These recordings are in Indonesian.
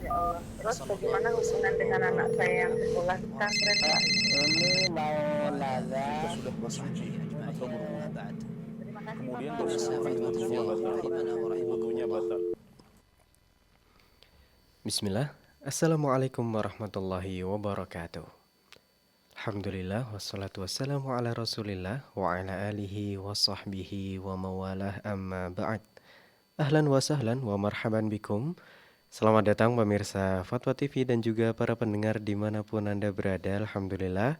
Ya Allah. Terus bagaimana hubungan dengan anak saya yang sekolah di pesantren, Pak? Ini mau nanya. Jika sudah bersuci atau berwudu, Terima kasih, kemudian Bapak. bersihkan wudunya batal. Wudunya batal. Bismillah. Assalamualaikum warahmatullahi wabarakatuh. Alhamdulillah wassalatu wassalamu ala rasulillah wa ala alihi wa sahbihi wa mawalah amma ba'd. Ahlan wa sahlan wa marhaban bikum. Selamat datang pemirsa Fatwa TV dan juga para pendengar dimanapun Anda berada. Alhamdulillah,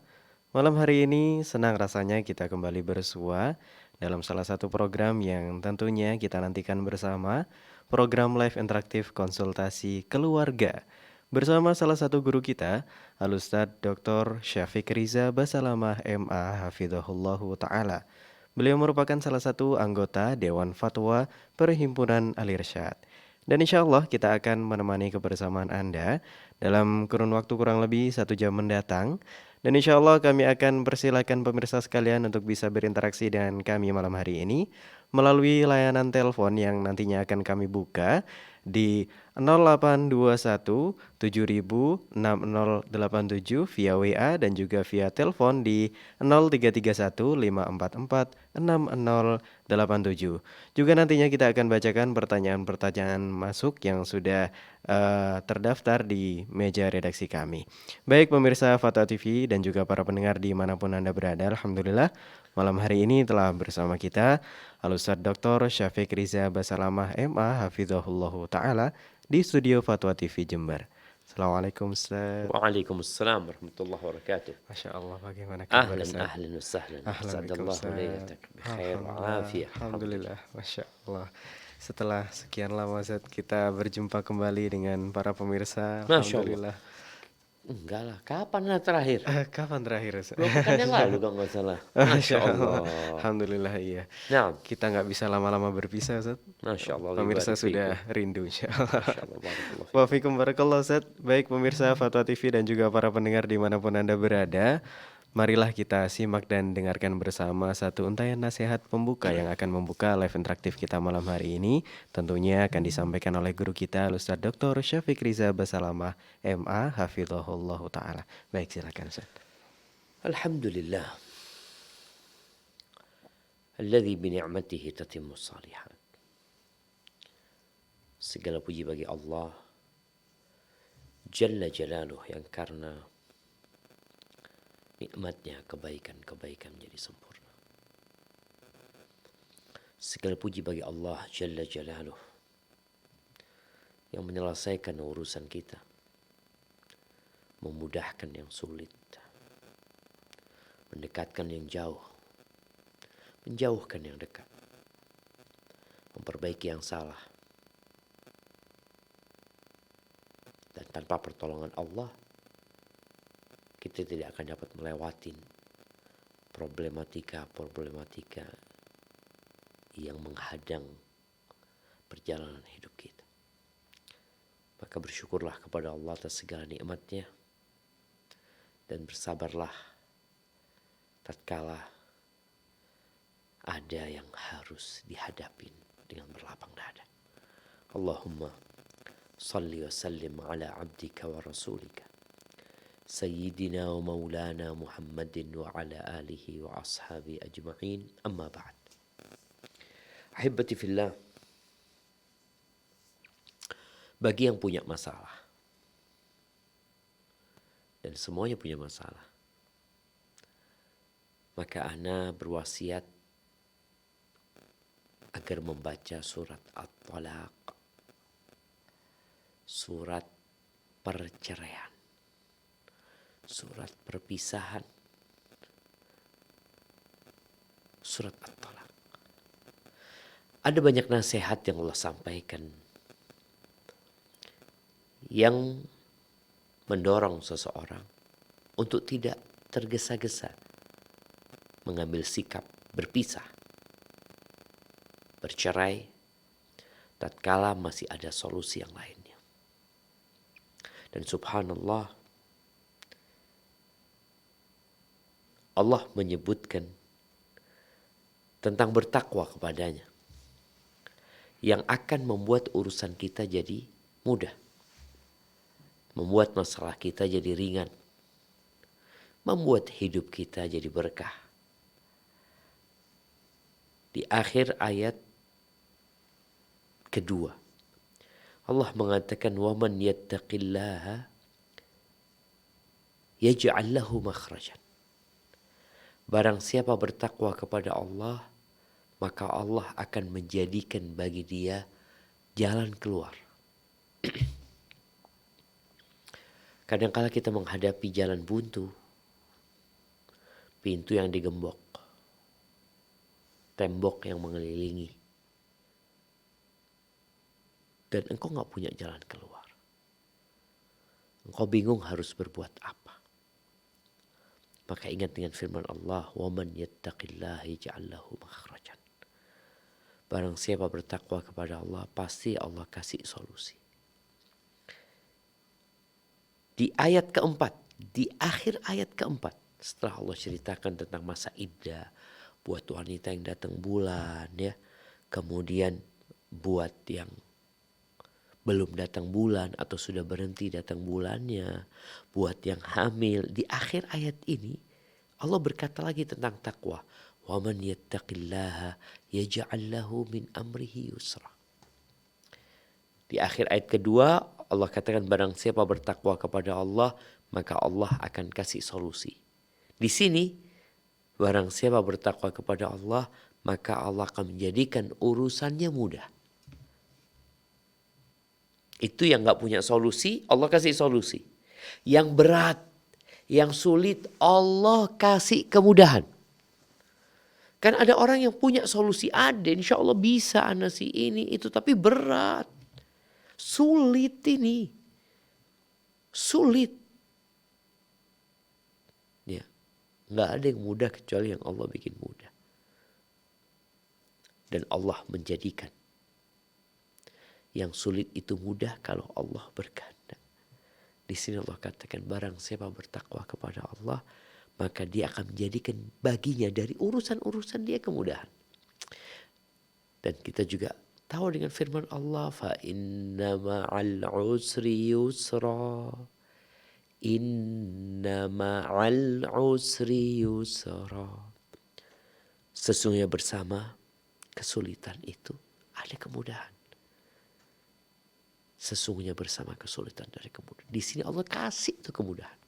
malam hari ini senang rasanya kita kembali bersua dalam salah satu program yang tentunya kita nantikan bersama, program live interaktif konsultasi keluarga bersama salah satu guru kita, Al-Ustadz Dr. Syafiq Riza Basalamah MA Hafidhahullahu Ta'ala. Beliau merupakan salah satu anggota Dewan Fatwa Perhimpunan Al-Irsyad. Dan insya Allah kita akan menemani kebersamaan Anda dalam kurun waktu kurang lebih 1 jam mendatang. Dan insya Allah kami akan persilakan pemirsa sekalian untuk bisa berinteraksi dengan kami malam hari ini melalui layanan telepon yang nantinya akan kami buka di 0821 706087 via WA dan juga via telepon di 0331 544 6087. Juga nantinya kita akan bacakan pertanyaan-pertanyaan masuk yang sudah terdaftar di meja redaksi kami. Baik pemirsa Fatwa TV dan juga para pendengar dimanapun Anda berada, Alhamdulillah malam hari ini telah bersama kita Al-Ustadz Dr. Syafiq Riza Basalamah MA Hafidhahullahu Ta'ala di studio Fatwa TV Jember. Assalamualaikum Ustaz. Waalaikumsalam warahmatullahi wabarakatuh. Masya Allah, bagaimana kabar Ahlan Ustaz? ahlan wa sahlan. Ahlan Sadallahu Ustaz. laylatak bi khair wa afiyah. Alhamdulillah, Masya Allah. Setelah sekian lama Ustaz kita berjumpa kembali dengan para pemirsa. Masya Allah. Alhamdulillah. Enggak lah, kapan lah terakhir? Kapan terakhir Ustaz? 2 pekan yang lalu kalau nggak salah. Masya Allah. Alhamdulillah iya. Nah, Kita nggak bisa lama-lama berpisah Ustaz. Masya Allah. Pemirsa Barik sudah fikum. rindu insya Allah. Masya Allah. Barakallahu fikum. Wafikum barakallah Ustaz. Baik pemirsa Fatwa TV dan juga para pendengar dimanapun Anda berada, marilah kita simak dan dengarkan bersama satu untayan nasihat pembuka yang akan membuka live interaktif kita malam hari ini. Tentunya akan disampaikan oleh guru kita Ustadz Dr. Syafiq Riza Basalamah MA Hafidhahullahu Ta'ala. Baik, silakan Ustaz. Alhamdulillah. Alladzi bi ni'matihi tatimmu shalihat. Segala puji bagi Allah Jalla Jalaluh yang karena nikmatnya kebaikan-kebaikan menjadi sempurna. Segala puji bagi Allah Jalla Jalaluh yang menyelesaikan urusan kita, memudahkan yang sulit, mendekatkan yang jauh, menjauhkan yang dekat, memperbaiki yang salah. Dan tanpa pertolongan Allah, kita tidak akan dapat melewati problematika yang menghadang perjalanan hidup kita. Maka bersyukurlah kepada Allah atas segala nikmatnya dan bersabarlah tatkala ada yang harus dihadapi dengan berlapang dada. Allahumma salli wa sallim ala abdika wa rasulika Sayyidina wa maulana Muhammadin wa ala alihi wa ashabi ajma'in, amma ba'd. Ahibati fillah, bagi yang punya masalah, dan semuanya punya masalah, maka ana berwasiat agar membaca surat At-Talaq, surat perceraian, surat perpisahan, surat At-Talaq. Ada banyak nasihat yang Allah sampaikan yang mendorong seseorang untuk tidak tergesa-gesa mengambil sikap berpisah, bercerai, tatkala masih ada solusi yang lainnya. Dan subhanallah, Allah menyebutkan tentang bertakwa kepadanya yang akan membuat urusan kita jadi mudah. membuat masalah kita jadi ringan, membuat hidup kita jadi berkah. Di akhir ayat kedua, Allah mengatakan, وَمَنْ يَتَّقِ اللَّهَ يَجْعَلْ لَهُ مَخْرَجًا. Barang siapa bertakwa kepada Allah, maka Allah akan menjadikan bagi dia jalan keluar. Kadang-kala kita menghadapi jalan buntu, pintu yang digembok, tembok yang mengelilingi, dan engkau gak punya jalan keluar. Engkau bingung harus berbuat apa. Maka ingat dengan firman Allah, وَمَنْ يَتَّقِ اللَّهِ يَجْعَلْ لَهُ مَخْرَجًا. Barang siapa bertakwa kepada Allah, pasti Allah kasih solusi. Di ayat keempat, di akhir ayat keempat, setelah Allah ceritakan tentang masa iddah, buat wanita yang datang bulan, ya, kemudian buat yang belum datang bulan atau sudah berhenti datang bulannya, buat yang hamil. Di akhir ayat ini Allah berkata lagi tentang takwa. وَمَنْ يَتَّقِ اللَّهَ يَجْعَلْ لَهُ مِنْ أَمْرِهِ يُسْرًا. Di akhir ayat kedua Allah katakan, barang siapa bertakwa kepada Allah, maka Allah akan kasih solusi. Di sini, barang siapa bertakwa kepada Allah, maka Allah akan menjadikan urusannya mudah. Itu yang gak punya solusi, Allah kasih solusi. Yang berat, yang sulit, Allah kasih kemudahan. Kan ada orang yang punya solusi, ada insya Allah bisa si ini itu, tapi berat. Sulit ini. Sulit. Ya, gak ada yang mudah kecuali yang Allah bikin mudah. Dan Allah menjadikan yang sulit itu mudah kalau Allah berkehendak. Di sini Allah katakan, barang siapa bertakwa kepada Allah, maka dia akan menjadikan baginya dari urusan-urusan dia kemudahan. Dan kita juga tahu dengan firman Allah, fa inna ma'al usri yusra. Inna ma'al usri yusra. Sesungguhnya bersama kesulitan itu ada kemudahan. Sesungguhnya bersama kesulitan dari kemudahan. Di sini Allah kasih itu kemudahan.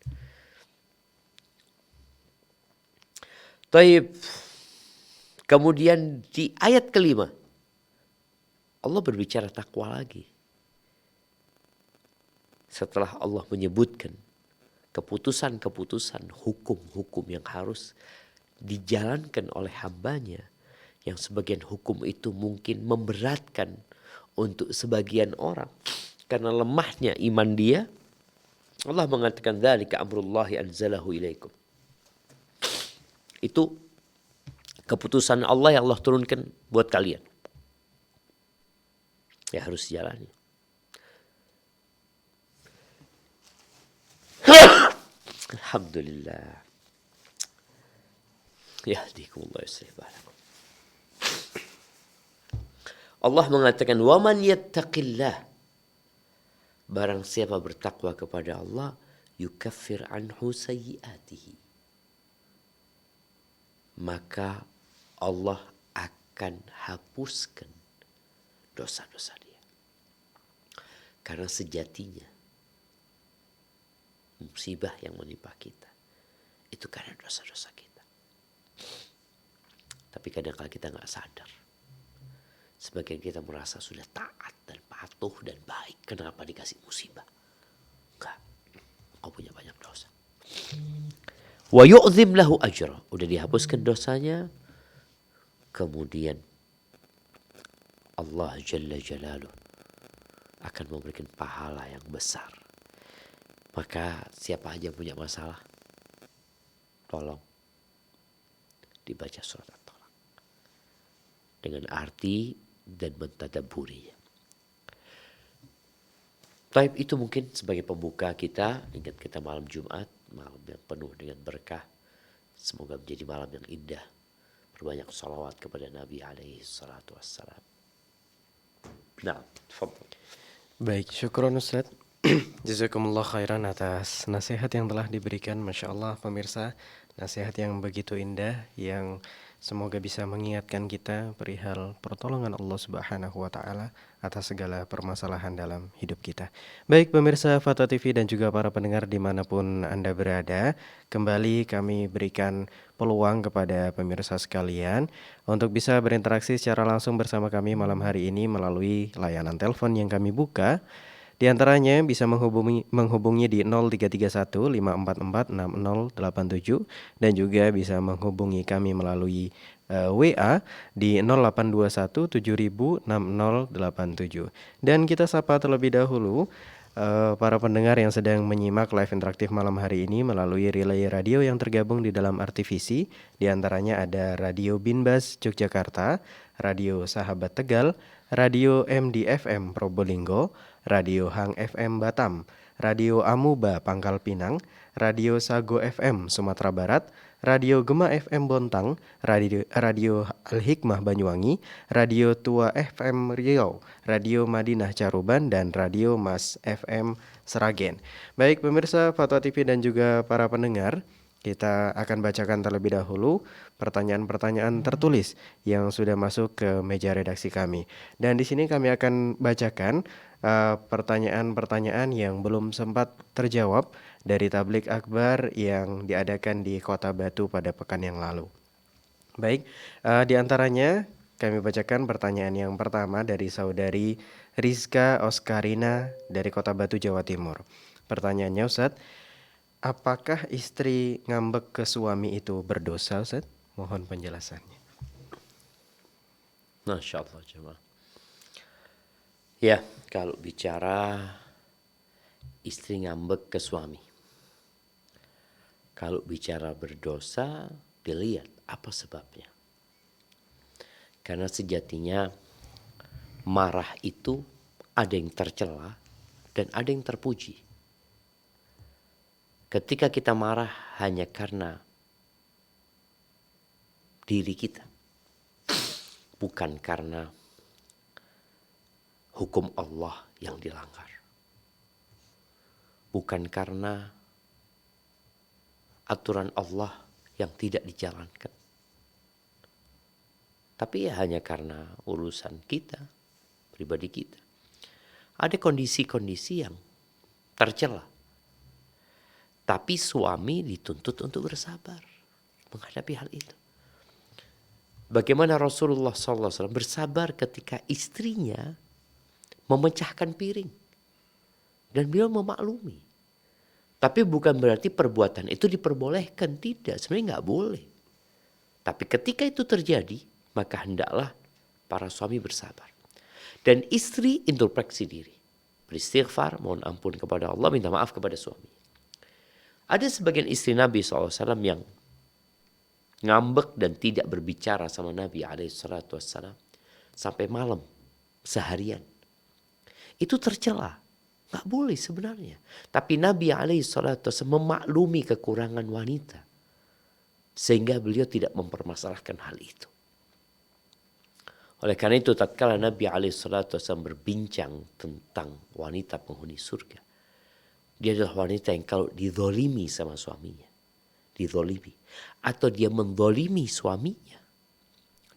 Taib. Kemudian di ayat kelima, Allah berbicara takwa lagi. Setelah Allah menyebutkan keputusan-keputusan, hukum-hukum yang harus dijalankan oleh hambanya, yang sebagian hukum itu mungkin memberatkan untuk sebagian orang karena lemahnya iman dia, Allah mengatakan, dzalika amrullahi anzalahu ilaikum. Itu keputusan Allah yang Allah turunkan buat kalian. Ya harus jalani. Alhamdulillah. Yahdikumullah yuslih balakum. Allah mengatakan, waman yattaqillah. Barang siapa bertakwa kepada Allah, yukaffir anhu sayyiatihi. Maka Allah akan hapuskan dosa-dosa dia. Karena sejatinya musibah yang menimpa kita itu karena dosa-dosa kita. Tapi kadang-kadang kita gak sadar. Sebagian kita merasa sudah taat dan patuh dan baik. Kenapa dikasih musibah? Enggak. Kau punya banyak dosa. Wa yu'zim lahu ajra. Udah dihapuskan dosanya. Kemudian Allah Jalla Jalaluh akan memberikan pahala yang besar. Maka siapa aja punya masalah, tolong dibaca surat At-Talaq dengan arti dan mentadabburinya. Taib itu mungkin sebagai pembuka kita. Ingat kita malam Jumat, malam yang penuh dengan berkah. Semoga menjadi malam yang indah. Berbanyak salawat kepada Nabi alaihi salatu wassalam. Nah, tafadhal. Baik, syukron Ustaz. Jazakumullah khairan atas nasihat yang telah diberikan. Masya Allah pemirsa, nasihat yang begitu indah yang semoga bisa mengingatkan kita perihal pertolongan Allah Subhanahu wa Ta'ala atas segala permasalahan dalam hidup kita. Baik pemirsa Fatwa TV dan juga para pendengar dimanapun Anda berada, kembali kami berikan peluang kepada pemirsa sekalian untuk bisa berinteraksi secara langsung bersama kami malam hari ini melalui layanan telepon yang kami buka. Di antaranya bisa menghubungi di 0331 544 6087 dan juga bisa menghubungi kami melalui WA di 0821 7000 6087. Dan kita sapa terlebih dahulu para pendengar yang sedang menyimak live interaktif malam hari ini melalui relay radio yang tergabung di dalam RTVC. Di antaranya ada Radio Binbas Yogyakarta, Radio Sahabat Tegal, Radio MDFM Probolinggo, Radio Hang FM Batam, Radio Amuba Pangkal Pinang, Radio Sago FM Sumatera Barat, Radio Gema FM Bontang, Radio Al-Hikmah Banyuwangi, Radio Tua FM Riau, Radio Madinah Caruban, dan Radio Mas FM Seragen. Baik pemirsa Fatwa TV dan juga para pendengar, kita akan bacakan terlebih dahulu pertanyaan-pertanyaan tertulis yang sudah masuk ke meja redaksi kami. Dan di sini kami akan bacakan pertanyaan-pertanyaan yang belum sempat terjawab dari tablik akbar yang diadakan di Kota Batu pada pekan yang lalu. Baik, di antaranya kami bacakan pertanyaan yang pertama dari saudari Rizka Oskarina dari Kota Batu, Jawa Timur. Pertanyaannya, Ustadz, apakah istri ngambek ke suami itu berdosa, Ustadz? Mohon penjelasannya. Masya Allah jemaah. Ya, kalau bicara istri ngambek ke suami, kalau bicara berdosa, dilihat apa sebabnya. Karena sejatinya marah itu ada yang tercela dan ada yang terpuji. Ketika kita marah hanya karena diri kita, bukan karena hukum Allah yang dilanggar, bukan karena aturan Allah yang tidak dijalankan, tapi ya hanya karena urusan kita, pribadi kita. Ada kondisi-kondisi yang tercela, tapi suami dituntut untuk bersabar menghadapi hal itu. Bagaimana Rasulullah SAW bersabar ketika istrinya memecahkan piring. Dan beliau memaklumi. Tapi bukan berarti perbuatan itu diperbolehkan. Tidak, sebenarnya nggak boleh. Tapi ketika itu terjadi, maka hendaklah para suami bersabar. Dan istri introspeksi diri. Beristighfar, mohon ampun kepada Allah, minta maaf kepada suami. Ada sebagian istri Nabi SAW yang ngambek dan tidak berbicara sama Nabi SAW sampai malam, seharian. Itu tercela, gak boleh sebenarnya. Tapi Nabi SAW memaklumi kekurangan wanita, sehingga beliau tidak mempermasalahkan hal itu. Oleh karena itu tatkala Nabi SAW berbincang tentang wanita penghuni surga, dia adalah wanita yang kalau dizolimi sama suaminya, dizolimi, atau dia menzolimi suaminya,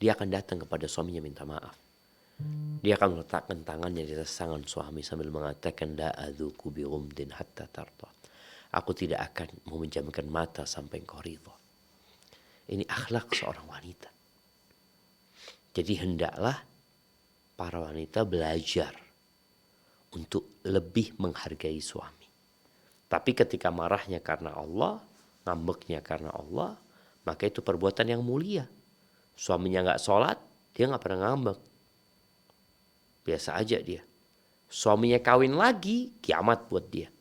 dia akan datang kepada suaminya minta maaf. Dia akan meletakkan tangannya di atas tangan suami sambil mengatakan, la adzuku bi ghumdin hatta tarda. Aku tidak akan memejamkan mata sampai engkau ridha. Ini akhlak seorang wanita. Jadi hendaklah para wanita belajar untuk lebih menghargai suami. Tapi ketika marahnya karena Allah, ngambeknya karena Allah, maka itu perbuatan yang mulia. Suaminya gak sholat, dia gak pernah ngambek. Biasa aja dia. Suaminya kawin lagi, kiamat buat dia.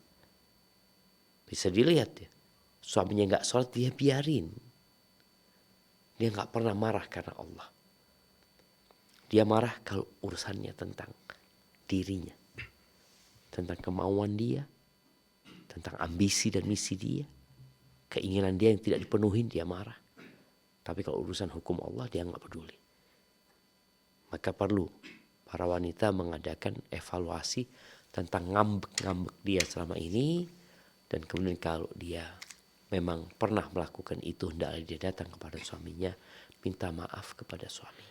Bisa dilihat ya. Suaminya gak sholat, dia biarin. Dia gak pernah marah karena Allah. Dia marah kalau urusannya tentang dirinya. Tentang kemauan dia. Tentang ambisi dan misi dia. Keinginan dia yang tidak dipenuhi, dia marah. Tapi kalau urusan hukum Allah, dia gak peduli. Maka perlu para wanita mengadakan evaluasi tentang ngambek-ngambek dia selama ini, dan kemudian kalau dia memang pernah melakukan itu, hendaklah dia datang kepada suaminya, minta maaf kepada suami.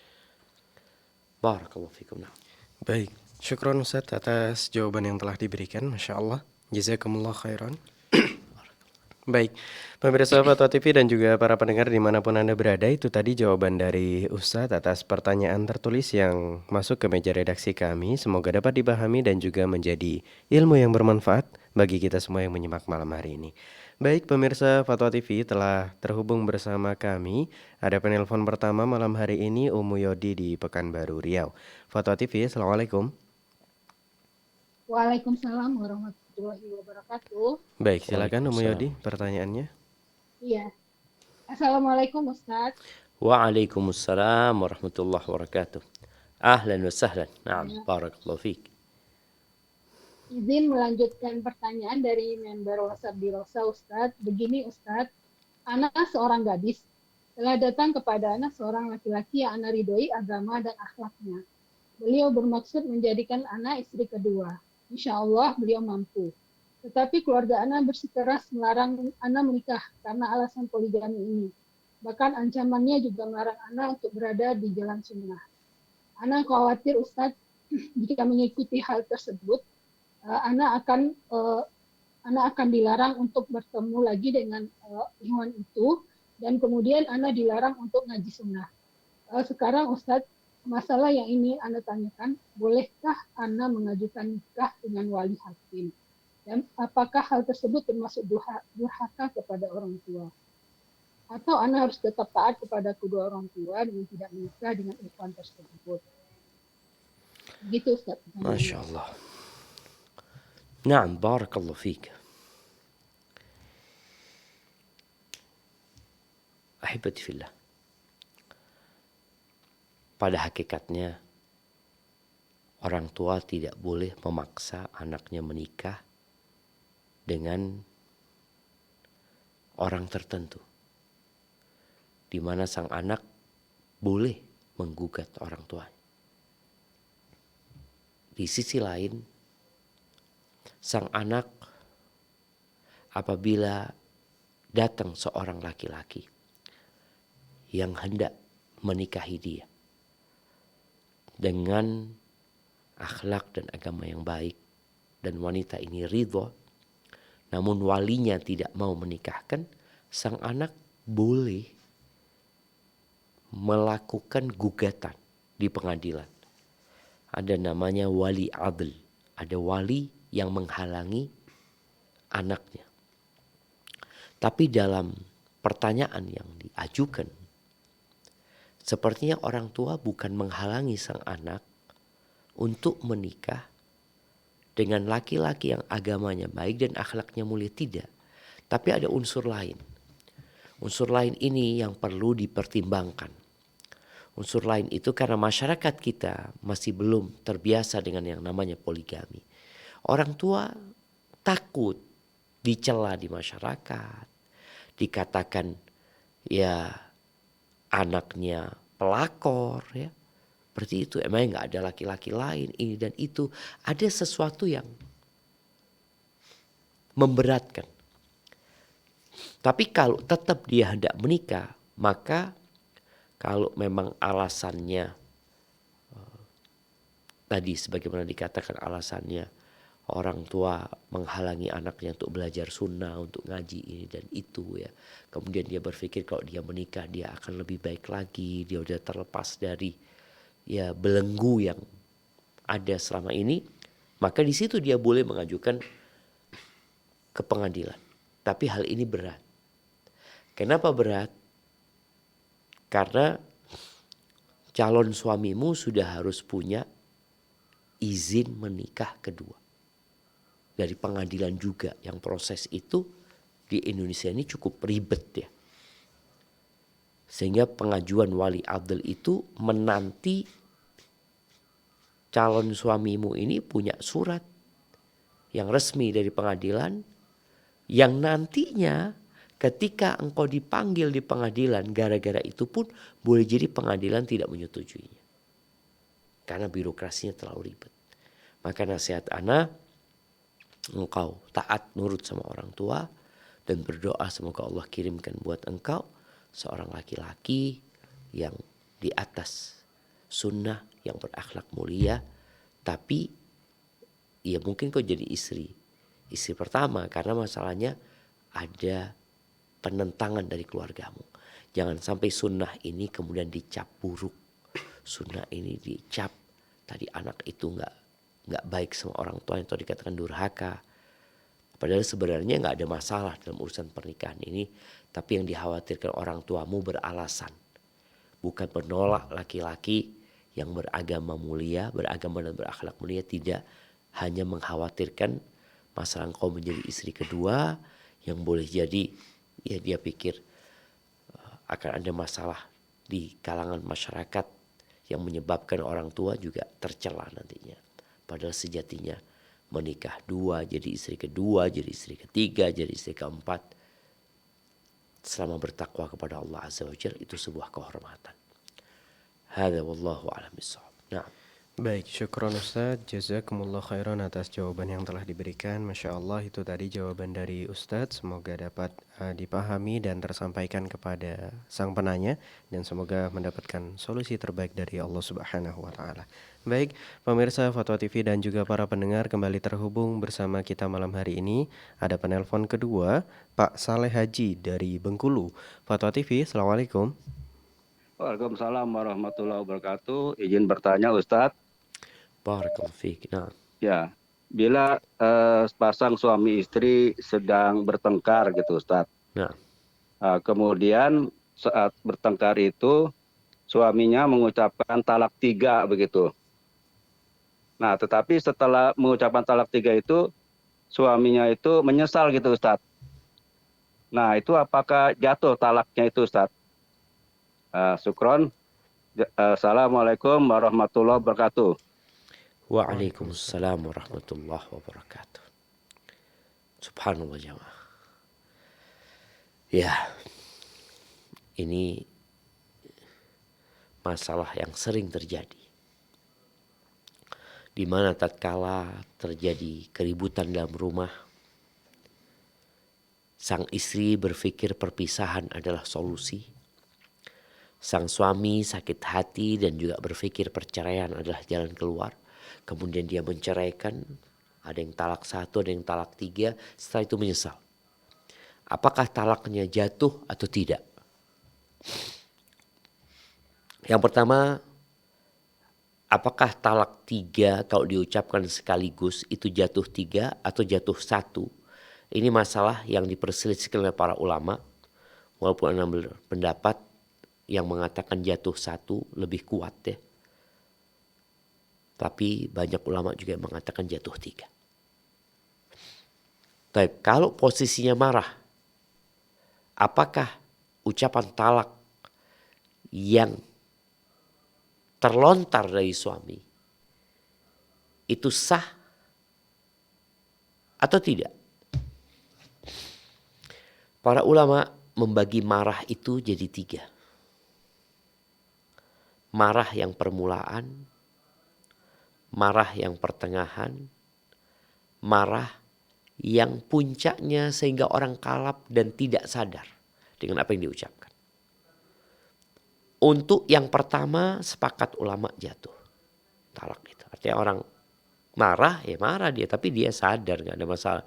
Barakallahu fikum. Nah. Baik, syukron Ustadz atas jawaban yang telah diberikan, Masya Allah. Jazakumullah khairan. Baik, pemirsa Fatwa TV dan juga para pendengar dimanapun Anda berada, itu tadi jawaban dari Ustadz atas pertanyaan tertulis yang masuk ke meja redaksi kami. Semoga dapat dipahami dan juga menjadi ilmu yang bermanfaat bagi kita semua yang menyimak malam hari ini. Baik, pemirsa Fatwa TV telah terhubung bersama kami. Ada penelpon pertama malam hari ini, Umu Yodi di Pekanbaru Riau. Fatwa TV, Assalamualaikum. Waalaikumsalam warahmatullahi wabarakatuh. Baik, silakan Umu Yodi pertanyaannya. Iya. Assalamualaikum Ustaz. Waalaikumsalam warahmatullahi wabarakatuh. Ahlan wa sahlan. Naam, barakallahu fiik. Izin melanjutkan pertanyaan dari member WhatsApp di Rosa Ustaz. Begini Ustaz, anak seorang gadis telah datang kepada anak seorang laki-laki yang anak ridhoi agama dan akhlaknya. Beliau bermaksud menjadikan anak istri kedua. Insya Allah beliau mampu. Tetapi keluarga Ana bersikeras melarang Ana menikah karena alasan poligami ini. Bahkan ancamannya juga melarang Ana untuk berada di jalan sunnah. Ana khawatir Ustadz, jika mengikuti hal tersebut, Ana akan dilarang untuk bertemu lagi dengan ikhwan itu, dan kemudian Ana dilarang untuk ngaji sunnah. Sekarang Ustadz, masalah yang ini Ana tanyakan, bolehkah Ana mengajukan nikah dengan wali hakim? Dan apakah hal tersebut termasuk durhaka kepada orang tua? Atau Ana harus tetap taat kepada kedua orang tua dengan tidak menikah dengan ikhwan tersebut? Begitu Ustaz. Masya Allah. Naam, barakallahu fiik. Ahibati fillah. Pada hakikatnya, orang tua tidak boleh memaksa anaknya menikah dengan orang tertentu, di mana sang anak boleh menggugat orang tuanya. Di sisi lain, sang anak apabila datang seorang laki-laki yang hendak menikahi dia dengan akhlak dan agama yang baik, dan wanita ini ridho, namun walinya tidak mau menikahkan, sang anak boleh melakukan gugatan di pengadilan. Ada namanya wali adl, ada wali yang menghalangi anaknya. Tapi dalam pertanyaan yang diajukan, sepertinya orang tua bukan menghalangi sang anak untuk menikah dengan laki-laki yang agamanya baik dan akhlaknya mulia, tidak. Tapi ada unsur lain. Unsur lain ini yang perlu dipertimbangkan. Unsur lain itu karena masyarakat kita masih belum terbiasa dengan yang namanya poligami. Orang tua takut dicela di masyarakat, dikatakan ya anaknya pelakor, ya seperti itu. Emangnya nggak ada laki-laki lain ini dan itu. Ada sesuatu yang memberatkan. Tapi kalau tetap dia hendak menikah, maka kalau memang alasannya tadi sebagaimana dikatakan alasannya orang tua menghalangi anaknya untuk belajar sunnah, untuk ngaji ini dan itu, ya. Kemudian dia berpikir kalau dia menikah dia akan lebih baik lagi, dia udah terlepas dari ya belenggu yang ada selama ini, maka di situ dia boleh mengajukan ke pengadilan. Tapi hal ini berat. Kenapa berat? Karena calon suamimu sudah harus punya izin menikah kedua dari pengadilan juga, yang proses itu di Indonesia ini cukup ribet, ya. Sehingga pengajuan wali adl itu menanti calon suamimu ini punya surat yang resmi dari pengadilan, yang nantinya ketika engkau dipanggil di pengadilan gara-gara itu pun boleh jadi pengadilan tidak menyetujuinya. Karena birokrasinya terlalu ribet. Maka nasihat ana, engkau taat nurut sama orang tua dan berdoa semoga Allah kirimkan buat engkau seorang laki-laki yang di atas sunnah, yang berakhlak mulia, tapi ya mungkin kau jadi istri pertama karena masalahnya ada penentangan dari keluargamu. Jangan sampai sunnah ini kemudian dicap buruk, sunnah ini dicap tadi anak itu nggak baik sama orang tua atau dikatakan durhaka. Padahal sebenarnya nggak ada masalah dalam urusan pernikahan ini, tapi yang dikhawatirkan orang tuamu beralasan, bukan menolak laki-laki yang beragama mulia, beragama dan berakhlak mulia, tidak, hanya mengkhawatirkan masalah engkau menjadi istri kedua yang boleh jadi ya dia pikir akan ada masalah di kalangan masyarakat yang menyebabkan orang tua juga tercela nantinya. Padahal sejatinya menikah dua, jadi istri kedua, jadi istri ketiga, jadi istri keempat, selama bertakwa kepada Allah Azza wa Jalla itu sebuah kehormatan. Hadza wallahu a'lam bissawab. Nah. Baik, syukron Ustadz, jazakumullah khairan atas jawaban yang telah diberikan. Masya Allah, itu tadi jawaban dari Ustadz. Semoga dapat dipahami dan tersampaikan kepada sang penanya, dan semoga mendapatkan solusi terbaik dari Allah Subhanahu wa Ta'ala. Baik, pemirsa Fatwa TV dan juga para pendengar, kembali terhubung bersama kita malam hari ini. Ada penelpon kedua, Pak Saleh Haji dari Bengkulu. Fatwa TV, Assalamualaikum. Waalaikumsalam warahmatullahi wabarakatuh. Izin bertanya Ustadz. Barakallahu fiik. Nah. Ya, bila sepasang suami istri sedang bertengkar gitu Ustadz. Nah. Kemudian saat bertengkar itu suaminya mengucapkan talak 3 begitu. Nah, tetapi setelah mengucapkan talak 3 itu suaminya itu menyesal gitu Ustadz. Nah, itu apakah jatuh talaknya itu Ustadz? Syukron. Assalamualaikum warahmatullahi wabarakatuh. Waalaikumsalam warahmatullahi wabarakatuh. Subhanallah jamaah. Ya, ini masalah yang sering terjadi. Di mana tatkala terjadi keributan dalam rumah, sang istri berpikir perpisahan adalah solusi. Sang suami sakit hati dan juga berpikir perceraian adalah jalan keluar. Kemudian dia menceraikan, ada yang talak 1, ada yang talak 3, setelah itu menyesal. Apakah talaknya jatuh atau tidak? Yang pertama, apakah talak 3 kalau diucapkan sekaligus itu jatuh 3 atau jatuh 1? Ini masalah yang diperselisihkan oleh para ulama. Walaupun ada pendapat yang mengatakan jatuh 1 lebih kuat ya. Tapi banyak ulama juga yang mengatakan jatuh 3. Tapi kalau posisinya marah, apakah ucapan talak yang terlontar dari suami itu sah atau tidak? Para ulama membagi marah itu jadi 3. Marah yang permulaan, marah yang pertengahan, marah yang puncaknya sehingga orang kalap dan tidak sadar dengan apa yang diucapkan. Untuk yang pertama sepakat ulama jatuh talak itu. Artinya orang marah ya marah dia, tapi dia sadar gak ada masalah.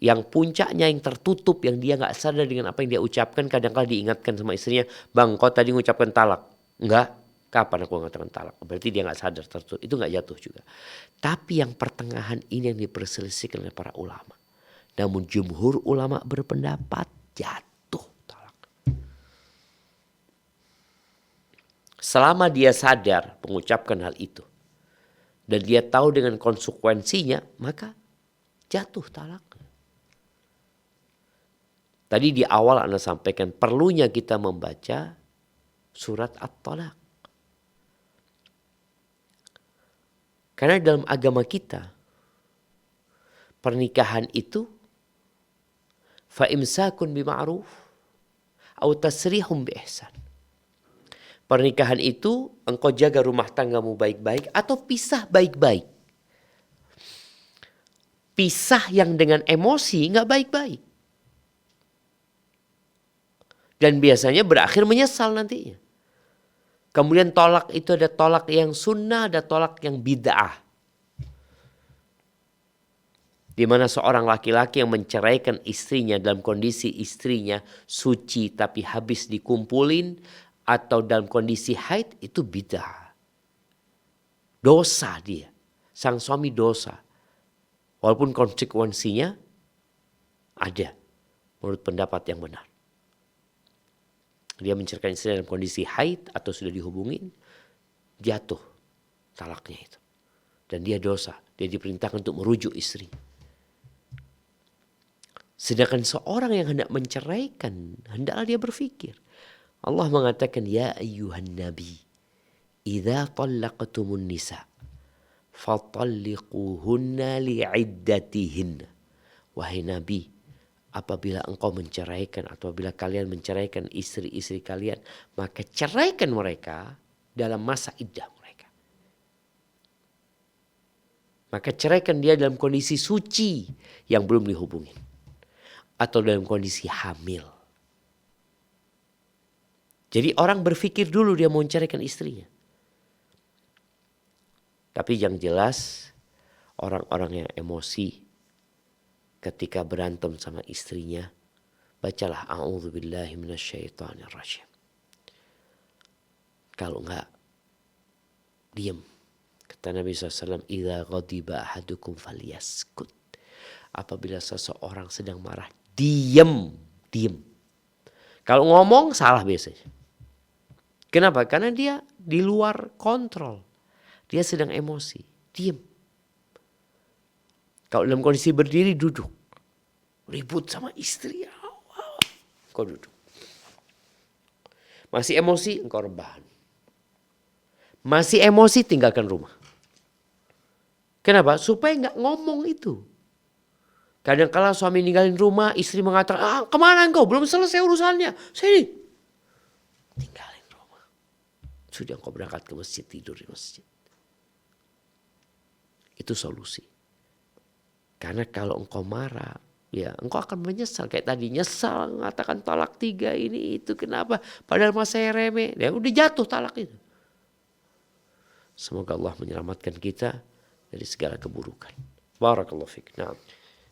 Yang puncaknya yang tertutup, yang dia gak sadar dengan apa yang dia ucapkan, kadang-kadang diingatkan sama istrinya, bang kau tadi mengucapkan talak. Enggak. Kapan aku mengatakan talak? Berarti dia gak sadar tertutup. Itu gak jatuh juga. Tapi yang pertengahan ini yang diperselisihkan oleh para ulama. Namun jumhur ulama berpendapat jatuh talak. Selama dia sadar mengucapkan hal itu. Dan dia tahu dengan konsekuensinya, maka jatuh talak. Tadi di awal Anda sampaikan perlunya kita membaca surat At-Talaq. Karena dalam agama kita, pernikahan itu fa imsakun bima'ruf au tasrihum bi ihsan. Pernikahan itu engkau jaga rumah tanggamu baik-baik atau pisah baik-baik. pisah yang dengan emosi nggak baik-baik. Dan biasanya berakhir menyesal nantinya. Kemudian tolak itu ada tolak yang sunnah, ada tolak yang bid'ah. Di mana seorang laki-laki yang menceraikan istrinya dalam kondisi istrinya suci tapi habis dikumpulin atau dalam kondisi haid itu bid'ah. Dosa dia. Sang suami dosa. Walaupun konsekuensinya ada menurut pendapat yang benar. Dia menceraikan istri dalam kondisi haid atau sudah dihubungin, jatuh talaknya itu. Dan dia dosa. Dia diperintahkan untuk merujuk istri. Sedangkan seorang yang hendak menceraikan, hendaklah dia berfikir. Allah mengatakan, ya ayyuhan nabi, idza talaqtumun nisa, fatalliquhunna li'iddatihinna. Wahai nabi, apabila engkau menceraikan, atau apabila kalian menceraikan istri-istri kalian, maka ceraikan mereka dalam masa iddah mereka. Maka ceraikan dia dalam kondisi suci yang belum dihubungin. Atau dalam kondisi hamil. Jadi orang berpikir dulu dia mau menceraikan istrinya. Tapi yang jelas orang-orang yang emosi ketika berantem sama istrinya, bacalah a'udzubillahi minasyaitonirrajim. Kalau enggak, diam. Kata Nabi SAW, idza ghadiba ahadukum falyaskut. Apabila seseorang sedang marah, diam. Kalau ngomong salah biasanya. Kenapa? Karena dia di luar kontrol. Dia sedang emosi, diam. Kalau dalam kondisi berdiri, duduk. Ribut sama istri. Kau duduk. Masih emosi, engkau rebahan. Masih emosi, tinggalkan rumah. Kenapa? Supaya nggak ngomong itu. Kadang-kala suami ninggalin rumah, istri mengatakan, kemana engkau? Belum selesai urusannya. Sini. Tinggalin rumah. Sudah engkau berangkat ke masjid, tidur di masjid. Itu solusi. Karena kalau engkau marah, ya engkau akan menyesal. Kayak tadi nyesal mengatakan talak 3 ini itu kenapa? Padahal masa saya remeh. Ya udah jatuh talak itu. Semoga Allah menyelamatkan kita dari segala keburukan. Barakallahu fiik. Nah.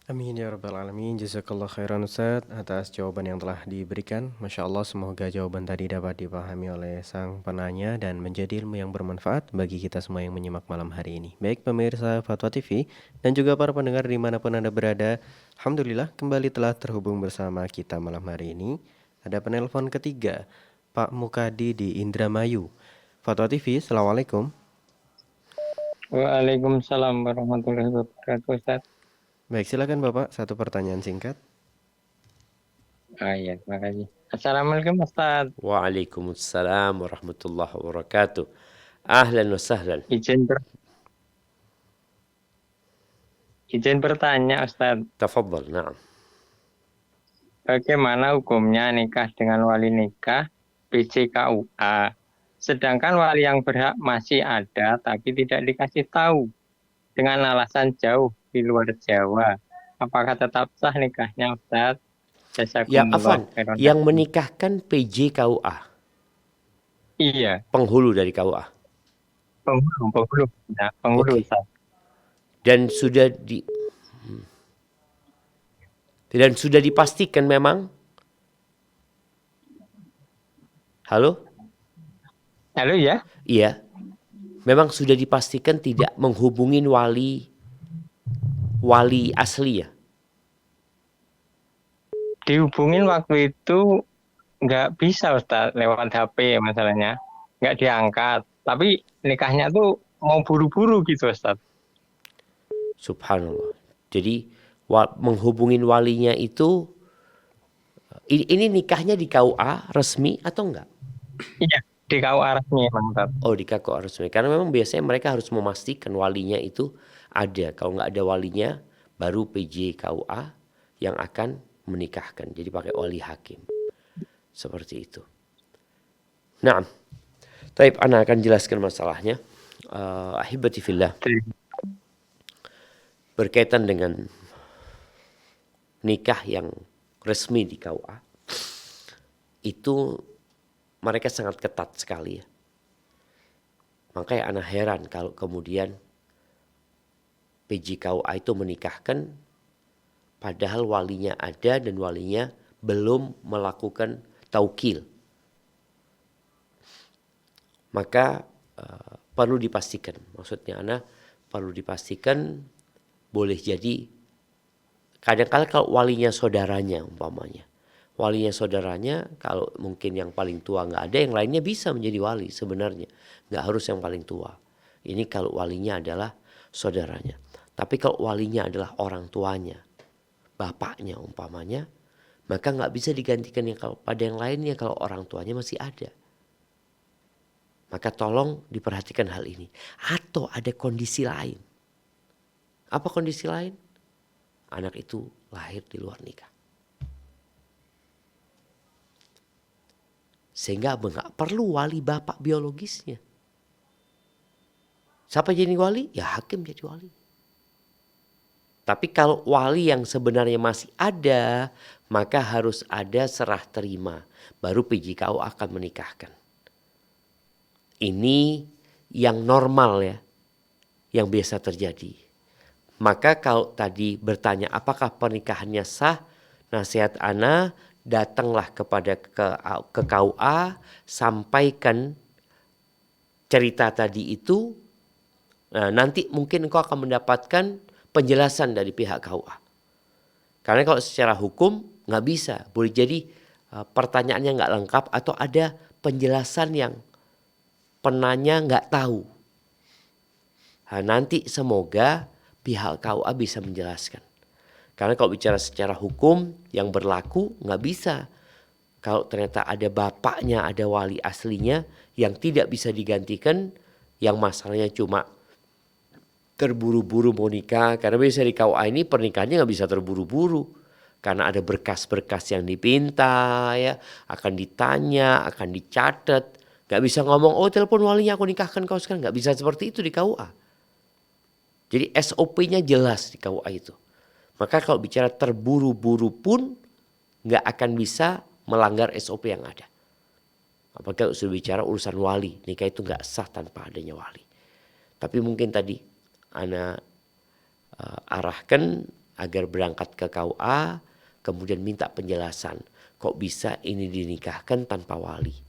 Amin ya rabbal alamin. Jazakallah khairan Ustaz atas jawaban yang telah diberikan. Masya Allah, semoga jawaban tadi dapat dipahami oleh sang penanya dan menjadi ilmu yang bermanfaat bagi kita semua yang menyimak malam hari ini. Baik pemirsa Fatwa TV dan juga para pendengar dimanapun Anda berada, alhamdulillah kembali telah terhubung bersama kita malam hari ini. Ada penelpon ketiga, Pak Mukadi di Indramayu. Fatwa TV, Assalamualaikum. Waalaikumsalam warahmatullahi wabarakatuh, Ustaz. Baik, silakan Bapak, satu pertanyaan singkat. Iya, terima kasih. Assalamualaikum, Ustaz. Waalaikumsalam warahmatullahi wabarakatuh. Ahlan wa sahlan. Izin bertanya, Ustaz. Tafadhal, na'am. Bagaimana hukumnya nikah dengan wali nikah PJKUA? Sedangkan wali yang berhak masih ada tapi tidak dikasih tahu dengan alasan jauh di luar Jawa. Apakah tetap sah nikahnya, Ustaz? Ya, Afwan, yang menikahkan PJKUA. Iya. Penghulu dari KUA. Penghulu. Nah, penghulu, Okay. Ustaz. Dan sudah dipastikan memang. Halo? Halo ya? Iya. Memang sudah dipastikan tidak menghubungin wali asli ya? Dihubungin waktu itu nggak bisa, Ustaz, lewat HP masalahnya. Nggak diangkat. Tapi nikahnya tuh mau buru-buru gitu, Ustaz. Subhanallah. Jadi menghubungin walinya itu, ini nikahnya di KUA resmi atau enggak? Iya, di KUA resmi, Ustaz. Oh, di KUA resmi. Karena memang biasanya mereka harus memastikan walinya itu ada. Kalau nggak ada walinya, baru PJ KUA yang akan menikahkan. Jadi pakai wali hakim. Seperti itu. Nah, taib, ana akan jelaskan masalahnya. Ahibati fillah. berkaitan dengan nikah yang resmi di KUA, itu mereka sangat ketat sekali ya. Makanya anak heran kalau kemudian PJ KUA itu menikahkan padahal walinya ada dan walinya belum melakukan taukil. Maka perlu dipastikan, maksudnya anak perlu dipastikan, boleh jadi kadang-kala kalau walinya saudaranya umpamanya. Walinya saudaranya kalau mungkin yang paling tua nggak ada, yang lainnya bisa menjadi wali sebenarnya. Nggak harus yang paling tua. Ini kalau walinya adalah saudaranya. Tapi kalau walinya adalah orang tuanya, bapaknya umpamanya, maka nggak bisa digantikan yang kalau pada yang lainnya kalau orang tuanya masih ada. Maka tolong diperhatikan hal ini. Atau ada kondisi lain. Apa kondisi lain? Anak itu lahir di luar nikah. Sehingga nggak perlu wali bapak biologisnya. Siapa jadi wali? Ya hakim jadi wali. Tapi kalau wali yang sebenarnya masih ada, maka harus ada serah terima. Baru PJKU akan menikahkan. Ini yang normal ya, yang biasa terjadi. Maka kalau tadi bertanya apakah pernikahannya sah, nasihat ana datanglah kepada ke KUA, sampaikan cerita tadi itu. Nah, nanti mungkin engkau akan mendapatkan penjelasan dari pihak KUA. Karena kalau secara hukum nggak bisa, boleh jadi pertanyaannya nggak lengkap atau ada penjelasan yang penanya nggak tahu. Nah, nanti semoga pihak KUA bisa menjelaskan. Karena kalau bicara secara hukum yang berlaku nggak bisa. Kalau ternyata ada bapaknya, ada wali aslinya yang tidak bisa digantikan, yang masalahnya cuma terburu-buru mau nikah. Karena biasa di KUA ini pernikahannya nggak bisa terburu-buru. Karena ada berkas-berkas yang dipinta, ya, akan ditanya, akan dicatat. Gak bisa ngomong, oh telepon walinya aku nikahkan kau sekarang. Gak bisa seperti itu di KUA. Jadi SOP-nya jelas di KUA itu. Maka kalau bicara terburu-buru pun gak akan bisa melanggar SOP yang ada. Apakah sudah bicara urusan wali, nikah itu gak sah tanpa adanya wali. Tapi mungkin tadi ana arahkan agar berangkat ke KUA, kemudian minta penjelasan. Kok bisa ini dinikahkan tanpa wali?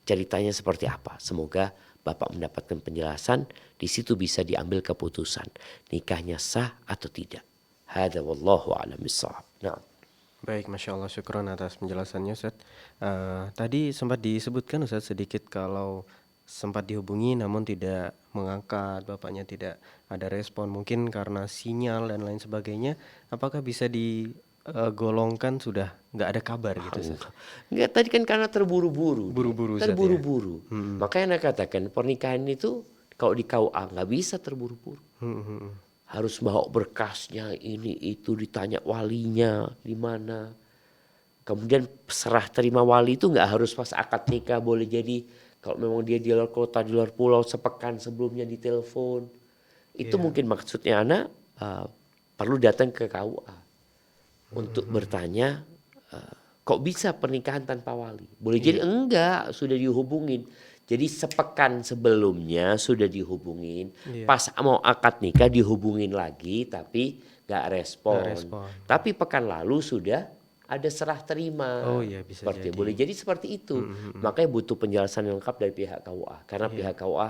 Ceritanya seperti apa? Semoga Bapak mendapatkan penjelasan, di situ bisa diambil keputusan. Nikahnya sah atau tidak. Hadza wallahu a'lam bissawab. Nah. Baik, Masya Allah, syukron atas penjelasannya Ustaz. Tadi sempat disebutkan Ustaz sedikit kalau sempat dihubungi namun tidak mengangkat, bapaknya tidak ada respon, mungkin karena sinyal dan lain sebagainya. Apakah bisa digolongkan sudah nggak ada kabar gitu Ustaz? Enggak, tadi kan karena terburu-buru. Buru-buru Ustaz, terburu-buru. ya? Makanya saya katakan pernikahan itu kalau di KUA nggak bisa terburu-buru. Harus bawa berkasnya, ini itu, ditanya walinya di mana. Kemudian serah terima wali itu nggak harus pas akad nikah, boleh jadi kalau memang dia di luar kota, di luar pulau, sepekan sebelumnya ditelepon. Itu mungkin maksudnya anak perlu datang ke KUA untuk bertanya, kok bisa pernikahan tanpa wali? Boleh jadi enggak, sudah dihubungin. Jadi sepekan sebelumnya sudah dihubungin, pas mau akad nikah dihubungin lagi tapi gak respon. Tapi pekan lalu sudah ada serah terima. Oh iya, bisa seperti jadi. Boleh jadi seperti itu. Makanya butuh penjelasan yang lengkap dari pihak KUA. Karena pihak KUA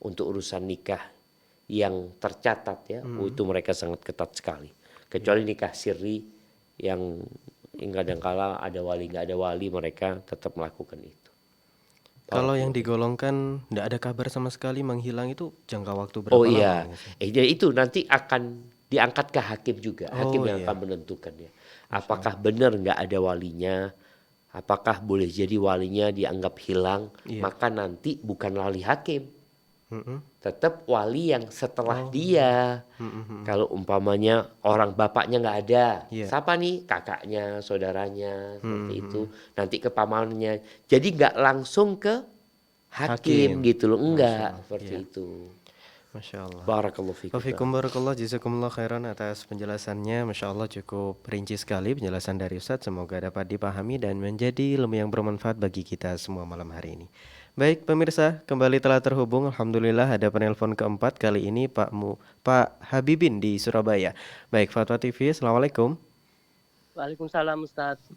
untuk urusan nikah yang tercatat ya, itu mereka sangat ketat sekali. Kecuali nikah sirri yang kadang-kala ada wali nggak ada wali, mereka tetap melakukan itu. Kalau yang digolongkan tidak ada kabar sama sekali, menghilang, itu jangka waktu berapa Oh lama? iya, itu nanti akan diangkat ke hakim juga. Hakim yang akan menentukan ya. Apakah benar nggak ada walinya? Apakah boleh jadi walinya dianggap hilang? Maka nanti bukan wali hakim, tetap wali yang setelah dia. Kalau umpamanya orang bapaknya nggak ada, siapa nih? Kakaknya, saudaranya, seperti itu. Nanti ke pamannya. Jadi nggak langsung ke hakim gitu loh, enggak seperti itu. Masya Allah. Barakallahu fikum. Wafikum barakallah, jazakumullah khairan atas penjelasannya. Masya Allah cukup rinci sekali penjelasan dari Ustadz. Semoga dapat dipahami dan menjadi ilmu yang bermanfaat bagi kita semua malam hari ini. Baik pemirsa, kembali telah terhubung. Alhamdulillah ada penelpon keempat kali ini Pak Habibin di Surabaya. Baik, Fatwa TV, Assalamualaikum. Waalaikumsalam Ustadz.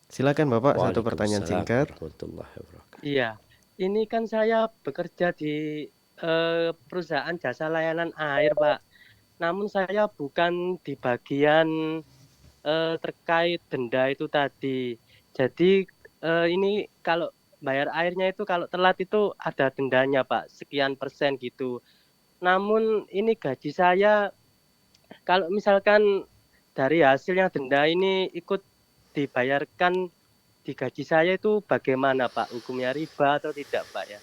Silakan Bapak, satu pertanyaan Waalaikumsalam singkat. warahmatullahi wabarakatuh. Iya, ini kan saya bekerja di perusahaan jasa layanan air, Pak. Namun saya bukan di bagian terkait denda itu tadi. Jadi ini kalau bayar airnya itu kalau telat itu ada dendanya, Pak, sekian persen gitu. Namun ini gaji saya kalau misalkan dari hasil yang denda ini ikut dibayarkan di gaji saya itu bagaimana Pak? Hukumnya riba atau tidak Pak ya?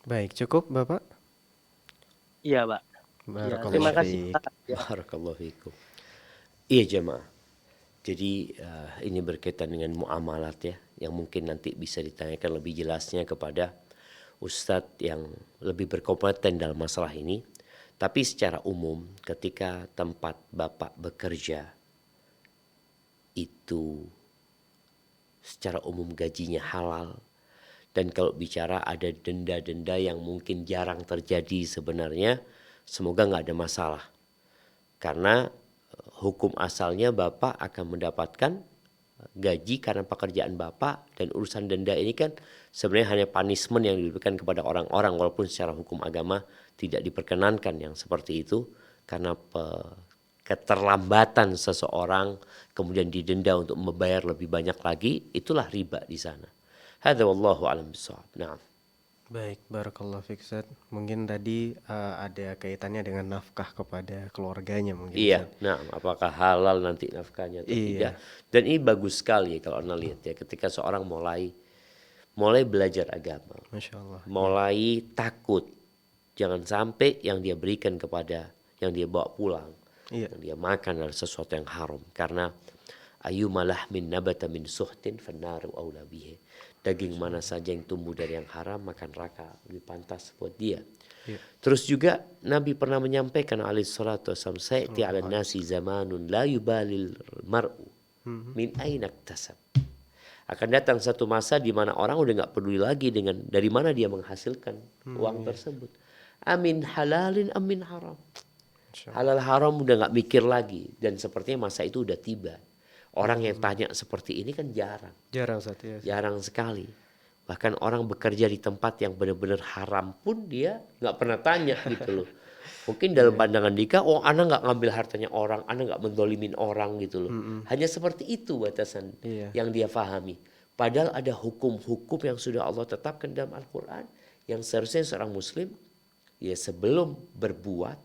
Baik, cukup Bapak. Iya Pak. Ya, terima kasih Pak. Ya. Barakallahu fikum. Iya jemaah. Jadi ini berkaitan dengan muamalat ya, yang mungkin nanti bisa ditanyakan lebih jelasnya kepada Ustadz yang lebih berkompeten dalam masalah ini. Tapi secara umum ketika tempat Bapak bekerja itu secara umum gajinya halal, dan kalau bicara ada denda-denda yang mungkin jarang terjadi sebenarnya, semoga nggak ada masalah. Karena hukum asalnya Bapak akan mendapatkan gaji karena pekerjaan Bapak, dan urusan denda ini kan sebenarnya hanya punishment yang diberikan kepada orang-orang, walaupun secara hukum agama tidak diperkenankan yang seperti itu, karena keterlambatan seseorang kemudian didenda untuk membayar lebih banyak lagi, itulah riba di sana. Hadza wallahu a'lam bishawab. Nah. Baik, barakallahu fiik Ustaz. Mungkin tadi ada kaitannya dengan nafkah kepada keluarganya mungkin. Iya, Ustaz. nah apakah halal nanti nafkahnya atau tidak. Dan ini bagus sekali kalau Anda lihat ya, ketika seorang mulai belajar agama. Masya Allah. Mulai takut. Jangan sampai yang dia berikan kepada, yang dia bawa pulang, yang dia makan adalah sesuatu yang haram. Karena ayyumalah min nabata min suhtin fannaru aula bihi. Daging mana saja yang tumbuh dari yang haram, maka neraka lebih pantas buat dia. Terus juga Nabi pernah menyampaikan alaihi salatu wasallam, sayati 'ala nasi zamanun la yubalil mar'u min aina iktasab. Akan datang satu masa di mana orang udah nggak peduli lagi dengan dari mana dia menghasilkan uang tersebut. Amin halalin amin haram. Halal haram udah nggak mikir lagi, dan sepertinya masa itu udah tiba. Orang yang tanya seperti ini kan jarang. Jarang Ustaz ya. Jarang sekali. Bahkan orang bekerja di tempat yang benar-benar haram pun dia nggak pernah tanya gitu loh. Mungkin dalam pandangan Dika, oh ana nggak ngambil hartanya orang, ana nggak mendolimin orang gitu loh. Hanya seperti itu batasan yang dia pahami. Padahal ada hukum-hukum yang sudah Allah tetapkan dalam Al-Quran, yang seharusnya seorang muslim ya sebelum berbuat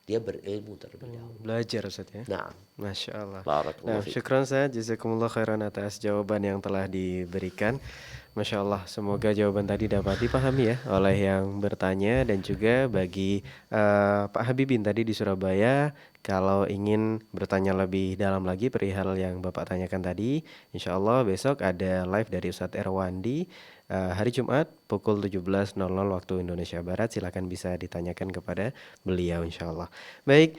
dia berilmu terlebih dahulu. Belajar Ustaz ya. Nah, Masya Allah. barakallahu Nah, fiik. syukran Ustaz, jazakumullah khairan atas jawaban yang telah diberikan. Masya Allah, semoga jawaban tadi dapat dipahami ya oleh yang bertanya, dan juga bagi Pak Habibin tadi di Surabaya, kalau ingin bertanya lebih dalam lagi perihal yang Bapak tanyakan tadi, insya Allah besok ada live dari Ustadz Erwandi hari Jumat pukul 17.00 waktu Indonesia Barat. Silakan bisa ditanyakan kepada beliau insya Allah. Baik,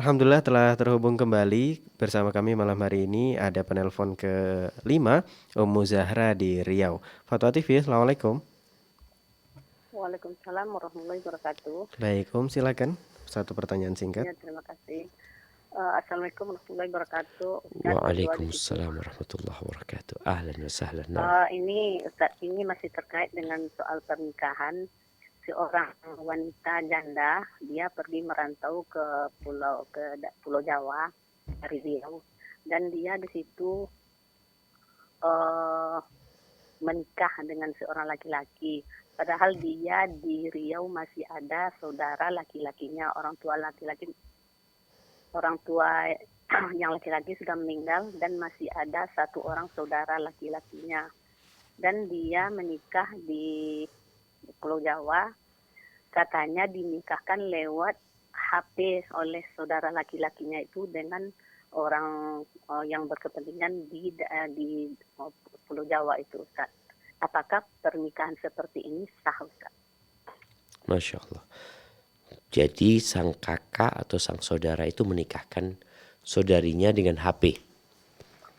alhamdulillah telah terhubung kembali bersama kami malam hari ini. Ada penelpon ke-5, Ummu Zahra di Riau. Fatwa TV, Assalamualaikum. Waalaikumsalam warahmatullahi wabarakatuh. Baik, silakan. Satu pertanyaan singkat. Ya, terima kasih. Assalamualaikum warahmatullahi wabarakatuh. Waalaikumsalam warahmatullahi wabarakatuh. Ahlan wa sahlan. Ini Ustaz, ini masih terkait dengan soal pernikahan. Seorang wanita janda, dia pergi merantau ke Pulau Jawa dari Riau, dan dia di situ menikah dengan seorang laki-laki. Padahal dia di Riau masih ada saudara laki-lakinya, orang tua yang laki-laki sudah meninggal, dan masih ada satu orang saudara laki-lakinya. Dan dia menikah di Pulau Jawa, katanya dinikahkan lewat HP oleh saudara laki-lakinya itu dengan orang yang berkepentingan di Pulau Jawa itu, Ustaz. Apakah pernikahan seperti ini sah, Ustaz? Masya Allah. Jadi sang kakak atau sang saudara itu menikahkan saudarinya dengan HP.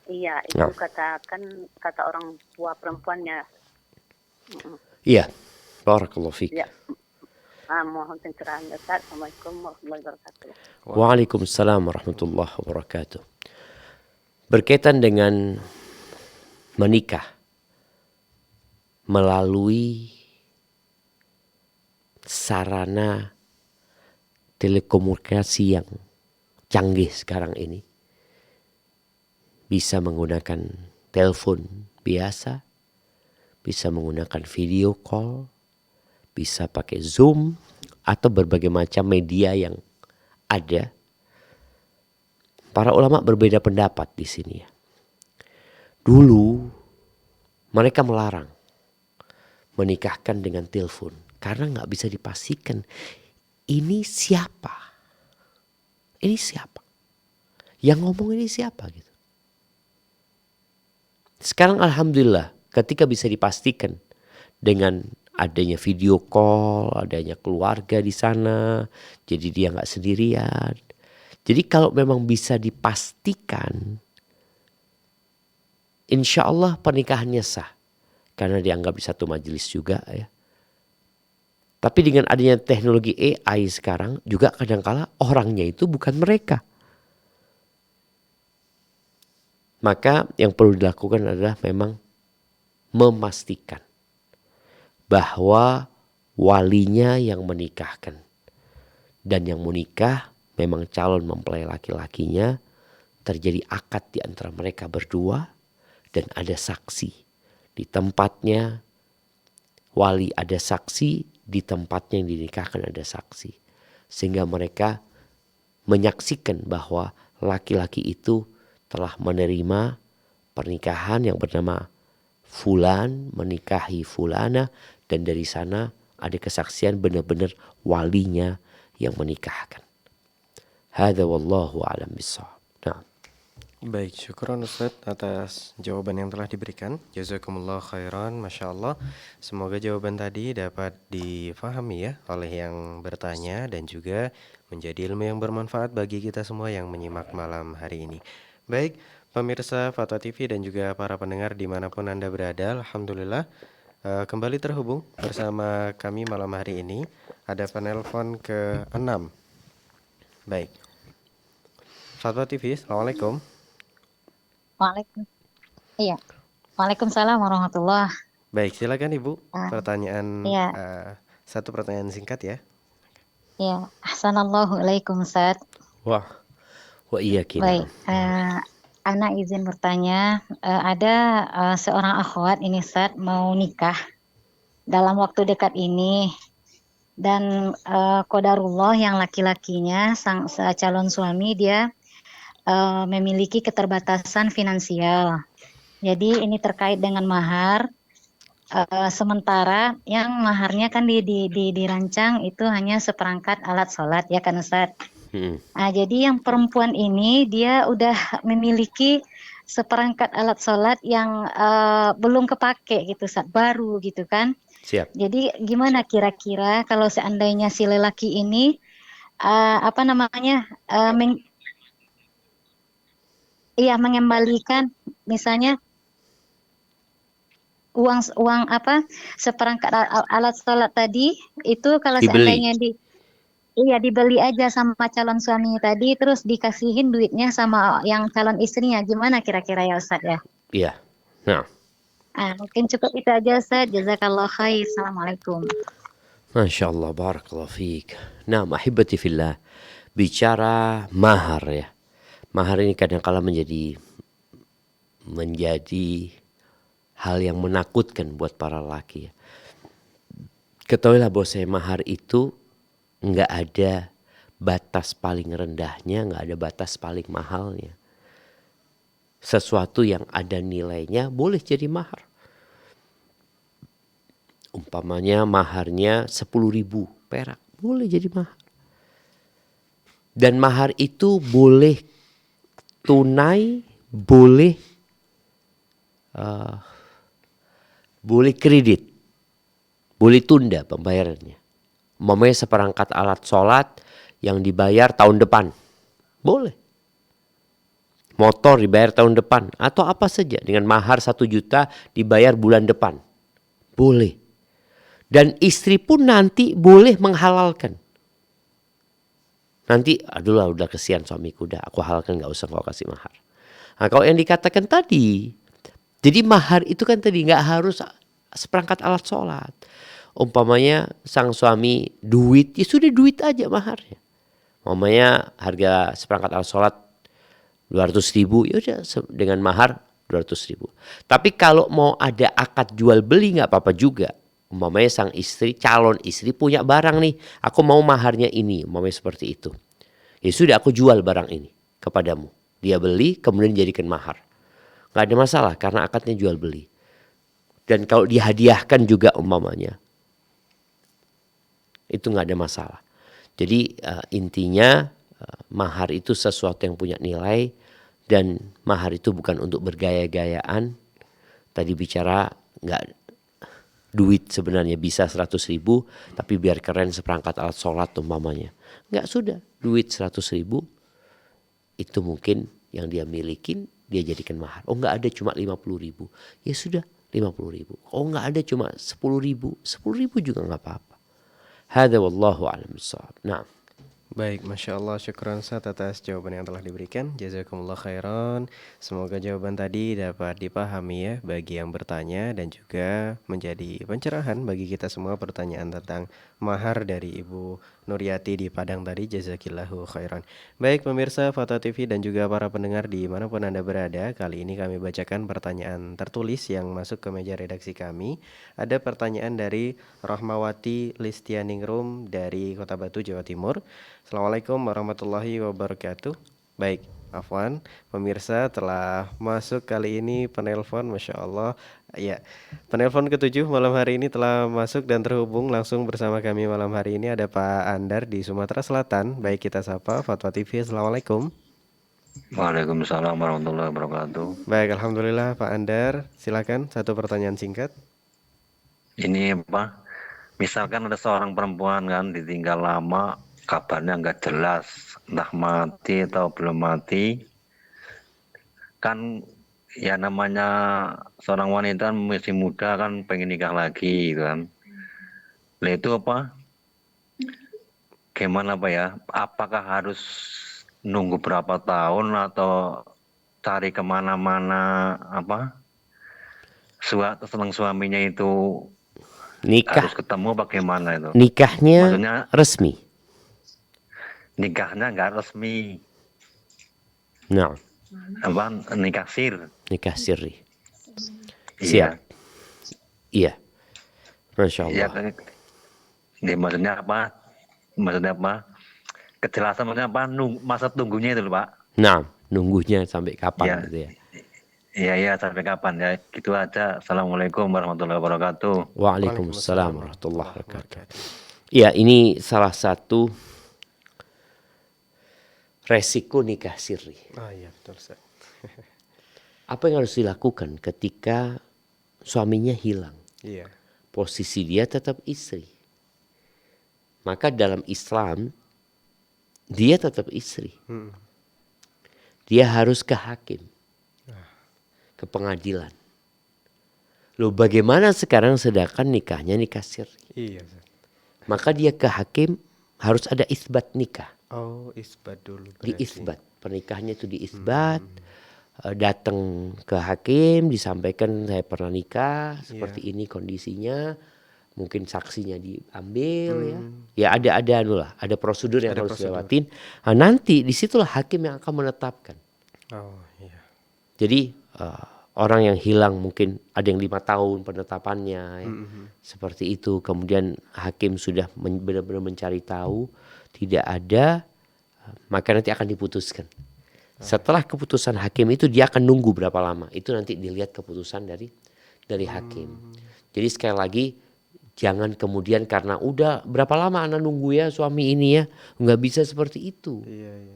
Iya, itu Nah. kata orang tua perempuannya. Iya, barakallahu fiik. Ya. Mohon pencerahan Ustaz. Assalamualaikum warahmatullahi wabarakatuh. Waalaikumsalam warahmatullahi wabarakatuh. Berkaitan dengan menikah melalui sarana telekomunikasi yang canggih sekarang ini, bisa menggunakan telepon biasa, bisa menggunakan video call, bisa pakai Zoom atau berbagai macam media yang ada. Para ulama berbeda pendapat di sini ya. Dulu mereka melarang menikahkan dengan telepon karena nggak bisa dipastikan ini siapa, yang ngomong ini siapa gitu. Sekarang alhamdulillah ketika bisa dipastikan dengan adanya video call, adanya keluarga di sana, jadi dia nggak sendirian. Jadi kalau memang bisa dipastikan, insya Allah pernikahannya sah. Karena dianggap di satu majelis juga ya. Tapi dengan adanya teknologi AI sekarang juga kadangkala orangnya itu bukan mereka. Maka yang perlu dilakukan adalah memang memastikan bahwa walinya yang menikahkan. Dan yang menikah memang calon mempelai laki-lakinya, terjadi akad di antara mereka berdua dan ada saksi. Di tempatnya wali ada saksi, di tempatnya yang dinikahkan ada saksi. Sehingga mereka menyaksikan bahwa laki-laki itu telah menerima pernikahan yang bernama Fulan menikahi Fulana, dan dari sana ada kesaksian benar-benar walinya yang menikahkan. Hadza wallahu a'lam bishawab. Nah. Baik, syukron Ustaz atas jawaban yang telah diberikan. Jazakumullah khairan, Masya Allah. Semoga jawaban tadi dapat difahami ya oleh yang bertanya dan juga menjadi ilmu yang bermanfaat bagi kita semua yang menyimak malam hari ini. Baik, pemirsa Fatwa TV dan juga para pendengar dimanapun Anda berada, alhamdulillah kembali terhubung bersama kami malam hari ini. Ada penelpon ke-6. Baik, Fatwa TV, Assalamualaikum. Waalaikumsalam warahmatullah. Baik, silakan Ibu. Pertanyaan Iya. Satu pertanyaan singkat ya. Ya, ahsanallahu alaikum Ustaz. Wah, iya kina. Baik, Ana izin bertanya, ada seorang akhwat ini Ustaz mau nikah dalam waktu dekat ini, dan qadarullah yang laki-lakinya sang calon suami dia memiliki keterbatasan finansial. Jadi ini terkait dengan mahar. Sementara yang maharnya kan dirancang itu hanya seperangkat alat sholat ya kan Ustaz. Nah, jadi yang perempuan ini dia udah memiliki seperangkat alat sholat yang belum kepake gitu Ustaz, baru gitu kan. Siap. Jadi gimana kira-kira kalau seandainya si lelaki ini mengembalikan misalnya uang seperangkat alat sholat tadi itu kalau Dibeli. seandainya dibeli aja sama calon suami tadi, terus dikasihin duitnya sama yang calon istrinya, gimana kira-kira ya Ustaz ya? Iya. Nah, Mungkin cukup itu aja Ustaz. Jazakallah khair. Assalamualaikum. Masya Allah, barakallahu fiik. Nah, ahibati fillah, bicara mahar ya. Mahar ini kadang-kala menjadi hal yang menakutkan buat para laki ya. Ketahuilah bahwa mahar itu nggak ada batas paling rendahnya, nggak ada batas paling mahalnya. Sesuatu yang ada nilainya boleh jadi mahar. Umpamanya maharnya 10.000 perak, boleh jadi mahar. Dan mahar itu boleh tunai, boleh kredit, boleh tunda pembayarannya. umpamanya seperangkat alat sholat yang dibayar tahun depan. Boleh. Motor dibayar tahun depan. Atau apa saja dengan mahar 1 juta dibayar bulan depan. Boleh. Dan istri pun nanti boleh menghalalkan. Nanti, aduh lah udah kesian suamiku, udah aku halalkan, gak usah kau kasih mahar. Nah kalau yang dikatakan tadi, jadi mahar itu kan tadi gak harus seperangkat alat sholat. Umpamanya sang suami duit, ya sudah duit aja maharnya. Umpamanya harga seperangkat alat sholat 200.000, ya udah dengan mahar 200.000. Tapi kalau mau ada akad jual beli nggak apa-apa juga. Umpamanya sang istri, calon istri punya barang nih, aku mau maharnya ini, umpamanya seperti itu. Ya sudah aku jual barang ini kepadamu. Dia beli kemudian dijadikan mahar. Nggak ada masalah karena akadnya jual beli. Dan kalau dihadiahkan juga umpamanya, itu nggak ada masalah. Jadi intinya mahar itu sesuatu yang punya nilai dan mahar itu bukan untuk bergaya-gayaan. Tadi bicara nggak duit sebenarnya bisa 100.000 tapi biar keren seperangkat alat sholat umpamanya. Nggak, sudah duit 100.000 itu mungkin yang dia milikin dia jadikan mahar. Oh nggak ada cuma 50.000, ya sudah 50.000. Oh nggak ada cuma 10.000, 10.000 juga nggak apa-apa. Hada wallahu a'lam bishawab. Nah. Baik, Masya Allah, syukran Ustaz atas jawaban yang telah diberikan. Jazakumullah khairan. Semoga jawaban tadi dapat dipahami ya bagi yang bertanya dan juga menjadi pencerahan bagi kita semua pertanyaan tentang mahar dari Ibu Nuryati di Padang tadi. Jazakillahu khairan. Baik pemirsa Fatwa TV dan juga para pendengar dimanapun Anda berada, kali ini kami bacakan pertanyaan tertulis yang masuk ke meja redaksi kami. Ada pertanyaan dari Rahmawati Listianingrum dari Kota Batu, Jawa Timur. Assalamualaikum warahmatullahi wabarakatuh. Baik, afwan, pemirsa telah masuk kali ini penelpon, Masya Allah. Ya, penelpon ke-7 malam hari ini telah masuk dan terhubung langsung bersama kami malam hari ini. Ada Pak Andar di Sumatera Selatan. Baik, kita sapa Fatwa TV. Assalamualaikum. Waalaikumsalam warahmatullahi wabarakatuh. Baik, alhamdulillah Pak Andar. Silakan satu pertanyaan singkat. Ini apa? Misalkan ada seorang perempuan kan ditinggal lama, kabarnya nggak jelas, entah mati atau belum mati. Kan ya namanya seorang wanita masih muda kan pengen nikah lagi gitu kan. Nah itu apa? Gimana apa ya? Apakah harus nunggu berapa tahun atau cari kemana-mana apa? Senang suaminya itu nikah harus ketemu bagaimana itu? Nikahnya maksudnya resmi. Nikahnya nggak resmi. Nah. Apa? Nikah sir. Nikah siri. Iya. Siap. Iya. Masya Iya. Allah. Maksudnya apa? Maksudnya apa? Kejelasan maksudnya apa? Masa tunggunya itu loh Pak. Nah, nunggunya sampai kapan Ya. gitu ya? Iya, sampai kapan ya? Gitu aja. Assalamualaikum warahmatullahi wabarakatuh. Waalaikumsalam warahmatullahi wabarakatuh. Iya, ini salah satu resiko nikah siri. Oh iya, betul Ustaz. Apa yang harus dilakukan ketika suaminya hilang? Iya. Posisi dia tetap istri. Maka dalam Islam dia tetap istri. Dia harus ke hakim, ke pengadilan. Loh bagaimana sekarang sedangkan nikahnya nikah siri? Iya Ustaz. Maka dia ke hakim harus ada isbat nikah. Oh, isbat dulu. Diisbat, pernikahannya itu diisbat. Datang ke hakim, disampaikan saya pernah nikah, seperti ini kondisinya, mungkin saksinya diambil ya ada prosedur yang harus dilewatin. Nah, nanti disitulah hakim yang akan menetapkan. Oh iya. Jadi orang yang hilang mungkin ada yang 5 tahun penetapannya, ya. Seperti itu. Kemudian hakim sudah benar-benar mencari tahu, tidak ada, maka nanti akan diputuskan. Setelah keputusan hakim itu dia akan nunggu berapa lama. Itu nanti dilihat keputusan dari hakim. Jadi sekali lagi jangan kemudian karena udah berapa lama anak nunggu ya suami ini ya, nggak bisa seperti itu. Iya.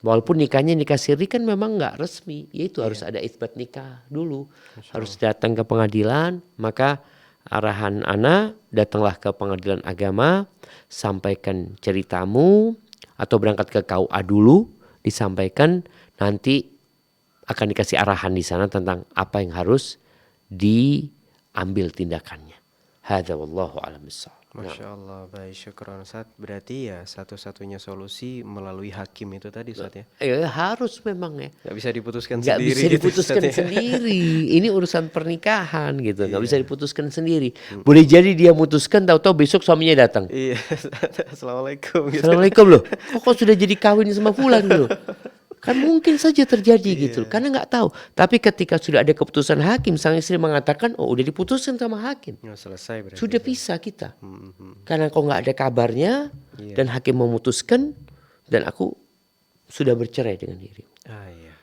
Walaupun nikahnya nikah siri kan memang nggak resmi, yaitu harus ada isbat nikah dulu, harus datang ke pengadilan, maka arahan ana, datanglah ke pengadilan agama, sampaikan ceritamu, atau berangkat ke KUA dulu, disampaikan, nanti akan dikasih arahan di sana tentang apa yang harus diambil tindakannya. Hadza wallahu a'lam bissawab. Masya Allah, baik, syukran Ustaz. Berarti ya satu-satunya solusi melalui hakim itu tadi Ustaz ya? Ya harus memang ya. Nggak bisa diputuskan Nggak sendiri. bisa gitu, diputuskan Ustaz, ya? sendiri. Ini urusan pernikahan gitu. Nggak bisa diputuskan sendiri. Boleh jadi dia mutuskan, tahu-tahu besok suaminya datang. Iya, Assalamualaikum. Gitu. Assalamualaikum loh. Kok sudah jadi kawin sama fulan gitu. Kan mungkin saja terjadi gitu. Karena nggak tahu. Tapi ketika sudah ada keputusan hakim, sang istri mengatakan, oh udah diputuskan sama hakim. Ya, selesai berarti. Sudah bisa kita. Karena kok nggak ada kabarnya dan hakim memutuskan dan aku sudah bercerai dengan diri. Iya.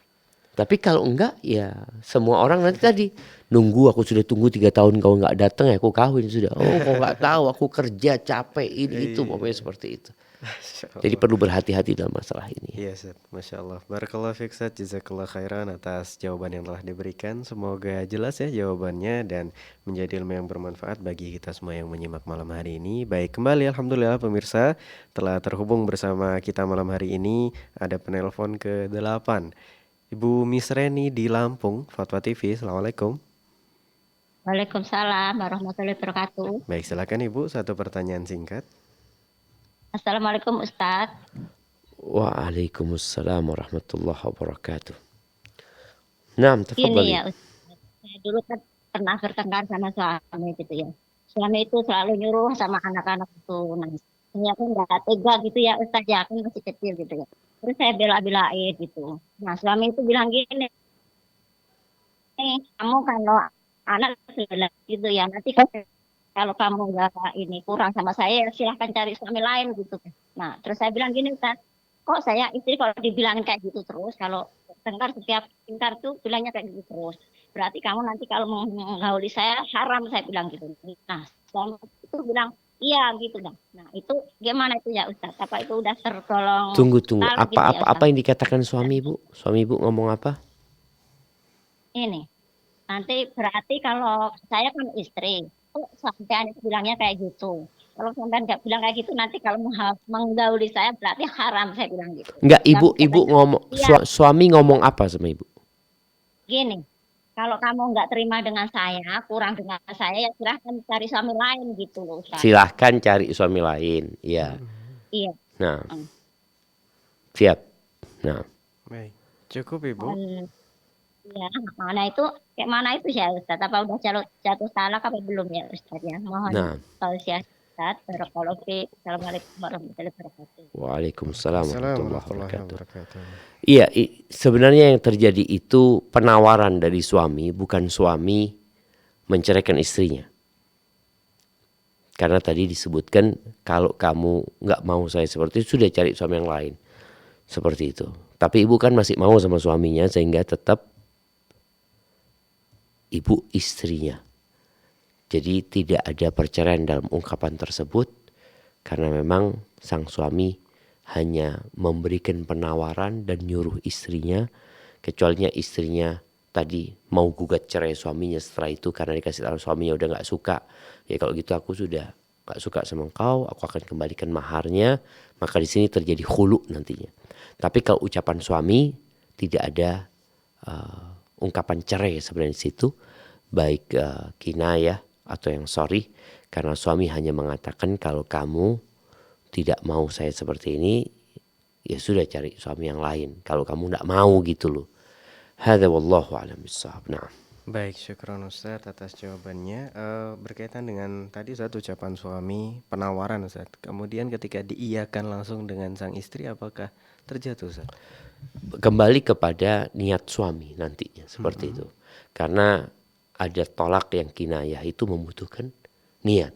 Tapi kalau enggak ya semua orang nanti tadi nunggu, aku sudah tunggu 3 tahun kau nggak datang ya aku kawin sudah. Oh kok nggak tahu, aku kerja capek ini itu, pokoknya seperti itu. Jadi perlu berhati-hati dalam masalah ini. Iya Ustaz, Masya Allah. Barakallahu fiik Ustaz, jazakallah khairan atas jawaban yang telah diberikan. Semoga jelas ya jawabannya dan menjadi ilmu yang bermanfaat bagi kita semua yang menyimak malam hari ini. Baik, kembali alhamdulillah pemirsa telah terhubung bersama kita malam hari ini. Ada penelpon ke-8. Ibu Miss Reni di Lampung, Fatwa TV. Assalamualaikum. Waalaikumsalam warahmatullahi wabarakatuh. Baik, silakan Ibu, satu pertanyaan singkat. Assalamualaikum Ustadz. Waalaikumsalam warahmatullahi wabarakatuh. Naam, Ini tafadhali. ya Ustadz, saya dulu kan pernah bertengkar sama suami gitu ya. Suami itu selalu nyuruh sama anak-anak itu. Nah, saya kan nggak tega gitu ya Ustadz, ya kan masih kecil gitu ya. Terus saya bela-belain gitu. Nah suami itu bilang gini, kamu kalau anak sudah gitu ya, nanti kalau kamu nggak ini kurang sama saya, silahkan cari suami lain gitu. Nah, terus saya bilang gini, Ustaz, kok saya istri kalau dibilangin kayak gitu terus, kalau tengkar setiap tengkar tuh bilangnya kayak gitu terus. Berarti kamu nanti kalau menggauli saya haram, saya bilang gitu. Nah, suami itu bilang iya gitu dah. Nah, itu gimana itu ya Ustaz? Apa itu udah tergolong Tunggu. talak gitu ya, Apa Ustaz? yang dikatakan suami Ibu? Suami Ibu ngomong apa? Ini. Nanti berarti kalau saya kan istri, kok sampean itu bilangnya kayak gitu. Kalau sampean nggak bilang kayak gitu, nanti kalau menggauli saya berarti haram, saya bilang gitu. Enggak, Ibu Katanya, ngomong iya, suami ngomong apa sama Ibu? gini, kalau kamu nggak terima dengan saya, kurang dengan saya, ya silahkan cari suami lain gitu loh, Ustaz. Silahkan cari suami lain. Iya. Iya. Nah. Siap. Nah. Baik, cukup Ibu. Ya, mana itu kayak mana itu ya Ustaz? Apa udah jatuh talak apa belum ya Ustaz ya? Mohon tausiah Ustaz. Barakallahu fiik. Assalamualaikum warahmatullahi wabarakatuh. Waalaikumsalam warahmatullahi wabarakatuh. wabarakatuh. Iya, sebenarnya yang terjadi itu penawaran dari suami, bukan suami menceraikan istrinya. Karena tadi disebutkan kalau kamu nggak mau saya seperti itu, sudah cari suami yang lain. Seperti itu. Tapi ibu kan masih mau sama suaminya sehingga tetap ibu istrinya. Jadi tidak ada perceraian dalam ungkapan tersebut karena memang sang suami hanya memberikan penawaran dan nyuruh istrinya, kecuali istrinya tadi mau gugat cerai suaminya setelah itu karena dikasih tahu suaminya udah nggak suka. Ya kalau gitu aku sudah nggak suka sama engkau, aku akan kembalikan maharnya. Maka di sini terjadi khulu nantinya. Tapi kalau ucapan suami tidak ada ungkapan cerai sebenarnya di situ, baik kinayah atau yang sorry, karena suami hanya mengatakan kalau kamu tidak mau saya seperti ini, ya sudah cari suami yang lain. Kalau kamu tidak mau gitu loh. Hadza wallahu a'lam bissawab. Nah. Baik, syukron Ustaz atas jawabannya. Berkaitan dengan tadi Ustaz ucapan suami, penawaran Ustaz. Kemudian ketika diiyakan langsung dengan sang istri, apakah terjatuh Ustaz? Kembali kepada niat suami nantinya seperti itu. Karena ada tolak yang kinayah itu membutuhkan niat.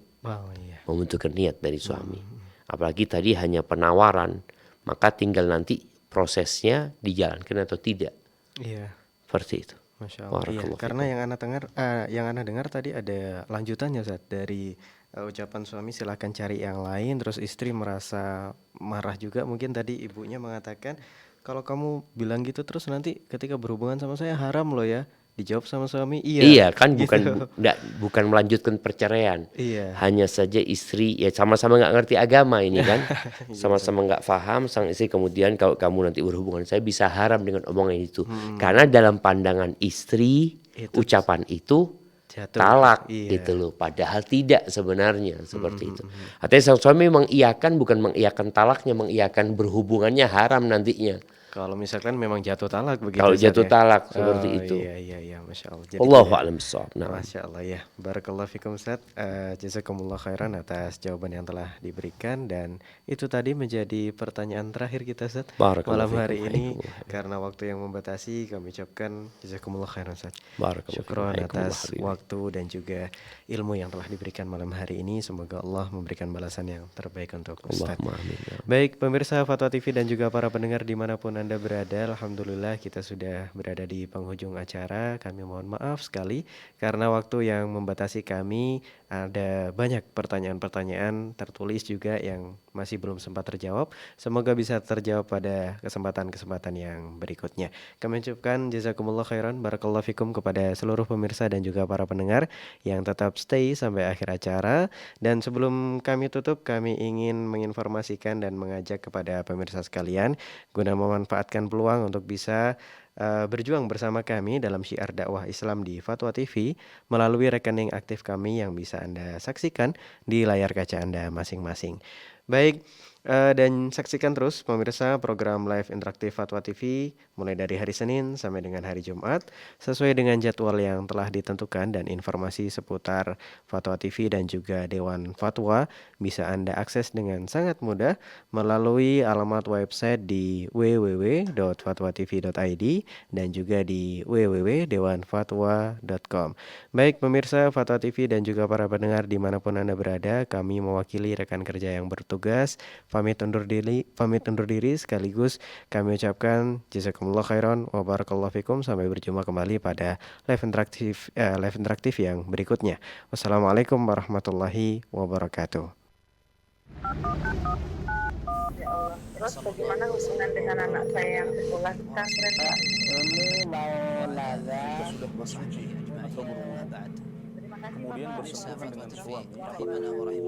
Membutuhkan niat dari suami. Apalagi tadi hanya penawaran, maka tinggal nanti prosesnya dijalankan atau tidak. Iya. Seperti itu. Masya Allah. Iya, karena yang Anda dengar tadi ada lanjutannya Ustaz dari ucapan suami silahkan cari yang lain, terus istri merasa marah juga, mungkin tadi ibunya mengatakan kalau kamu bilang gitu terus nanti ketika berhubungan sama saya haram loh ya. Dijawab sama suami, Iya kan, gitu. bukan melanjutkan perceraian. Iya. Hanya saja istri ya sama-sama nggak ngerti agama ini kan, Iya, sama-sama nggak paham. Sang istri kemudian, kalau kamu nanti berhubungan saya bisa haram dengan omongan itu, Hmm. karena dalam pandangan istri Itu ucapan itu jatuh. talak Iya. gitu loh, padahal tidak sebenarnya seperti itu. Artinya sang suami mengiyakan, bukan mengiyakan talaknya, mengiyakan berhubungannya haram nantinya. Kalau misalkan memang jatuh talak begitu. Kalau Ustaz, jatuh ya? talak seperti Oh, itu. Iya, Masya Allah. Jadi Wallahu tidak- a'lam bishawab. Nah. Masya Allah ya. Barakallahu fikum Ustaz. Jazakumullah khairan atas jawaban yang telah diberikan, dan itu tadi menjadi pertanyaan terakhir kita Ustaz Barakallahu malam hari fikum. ini, karena waktu yang membatasi. Kami ucapkan jazakumullah khairan Ustaz. Barakallahu Syukron fikum. atas Hayakumullah waktu dan juga ilmu yang telah diberikan malam hari ini. Semoga Allah memberikan balasan yang terbaik untuk Ustaz. Allahumma amin. Ya. Baik pemirsa Fatwa TV dan juga para pendengar dimanapun Anda berada, alhamdulillah kita sudah berada di penghujung acara. Kami mohon maaf sekali karena waktu yang membatasi kami. Ada banyak pertanyaan-pertanyaan tertulis juga yang masih belum sempat terjawab. Semoga bisa terjawab pada kesempatan-kesempatan yang berikutnya. Kami ucapkan jazakumullah khairan, barakallahu fikum kepada seluruh pemirsa dan juga para pendengar yang tetap stay sampai akhir acara. Dan sebelum kami tutup, kami ingin menginformasikan dan mengajak kepada pemirsa sekalian guna memanfaatkan peluang untuk bisa berjuang bersama kami dalam syiar dakwah Islam di Fatwa TV melalui rekening aktif kami yang bisa Anda saksikan di layar kaca Anda masing-masing. Baik, dan saksikan terus pemirsa program live interaktif Fatwa TV mulai dari hari Senin sampai dengan hari Jumat sesuai dengan jadwal yang telah ditentukan, dan informasi seputar Fatwa TV dan juga Dewan Fatwa bisa Anda akses dengan sangat mudah melalui alamat website di www.fatwatv.id dan juga di www.dewanfatwa.com. Baik pemirsa Fatwa TV dan juga para pendengar dimanapun Anda berada, kami mewakili rekan kerja yang bertugas pamit undur diri sekaligus kami ucapkan jazakumullah khairan wa barakallahu fikum. Sampai berjumpa kembali pada live interaktif yang berikutnya. Wassalamualaikum warahmatullahi wabarakatuh. Ya Allah. Terus bagaimana hubungan dengan anak saya yang sekolah di pesantren, Pak? Kita sudah bersuci atau berwudu, kemudian bersentuhan dengan suami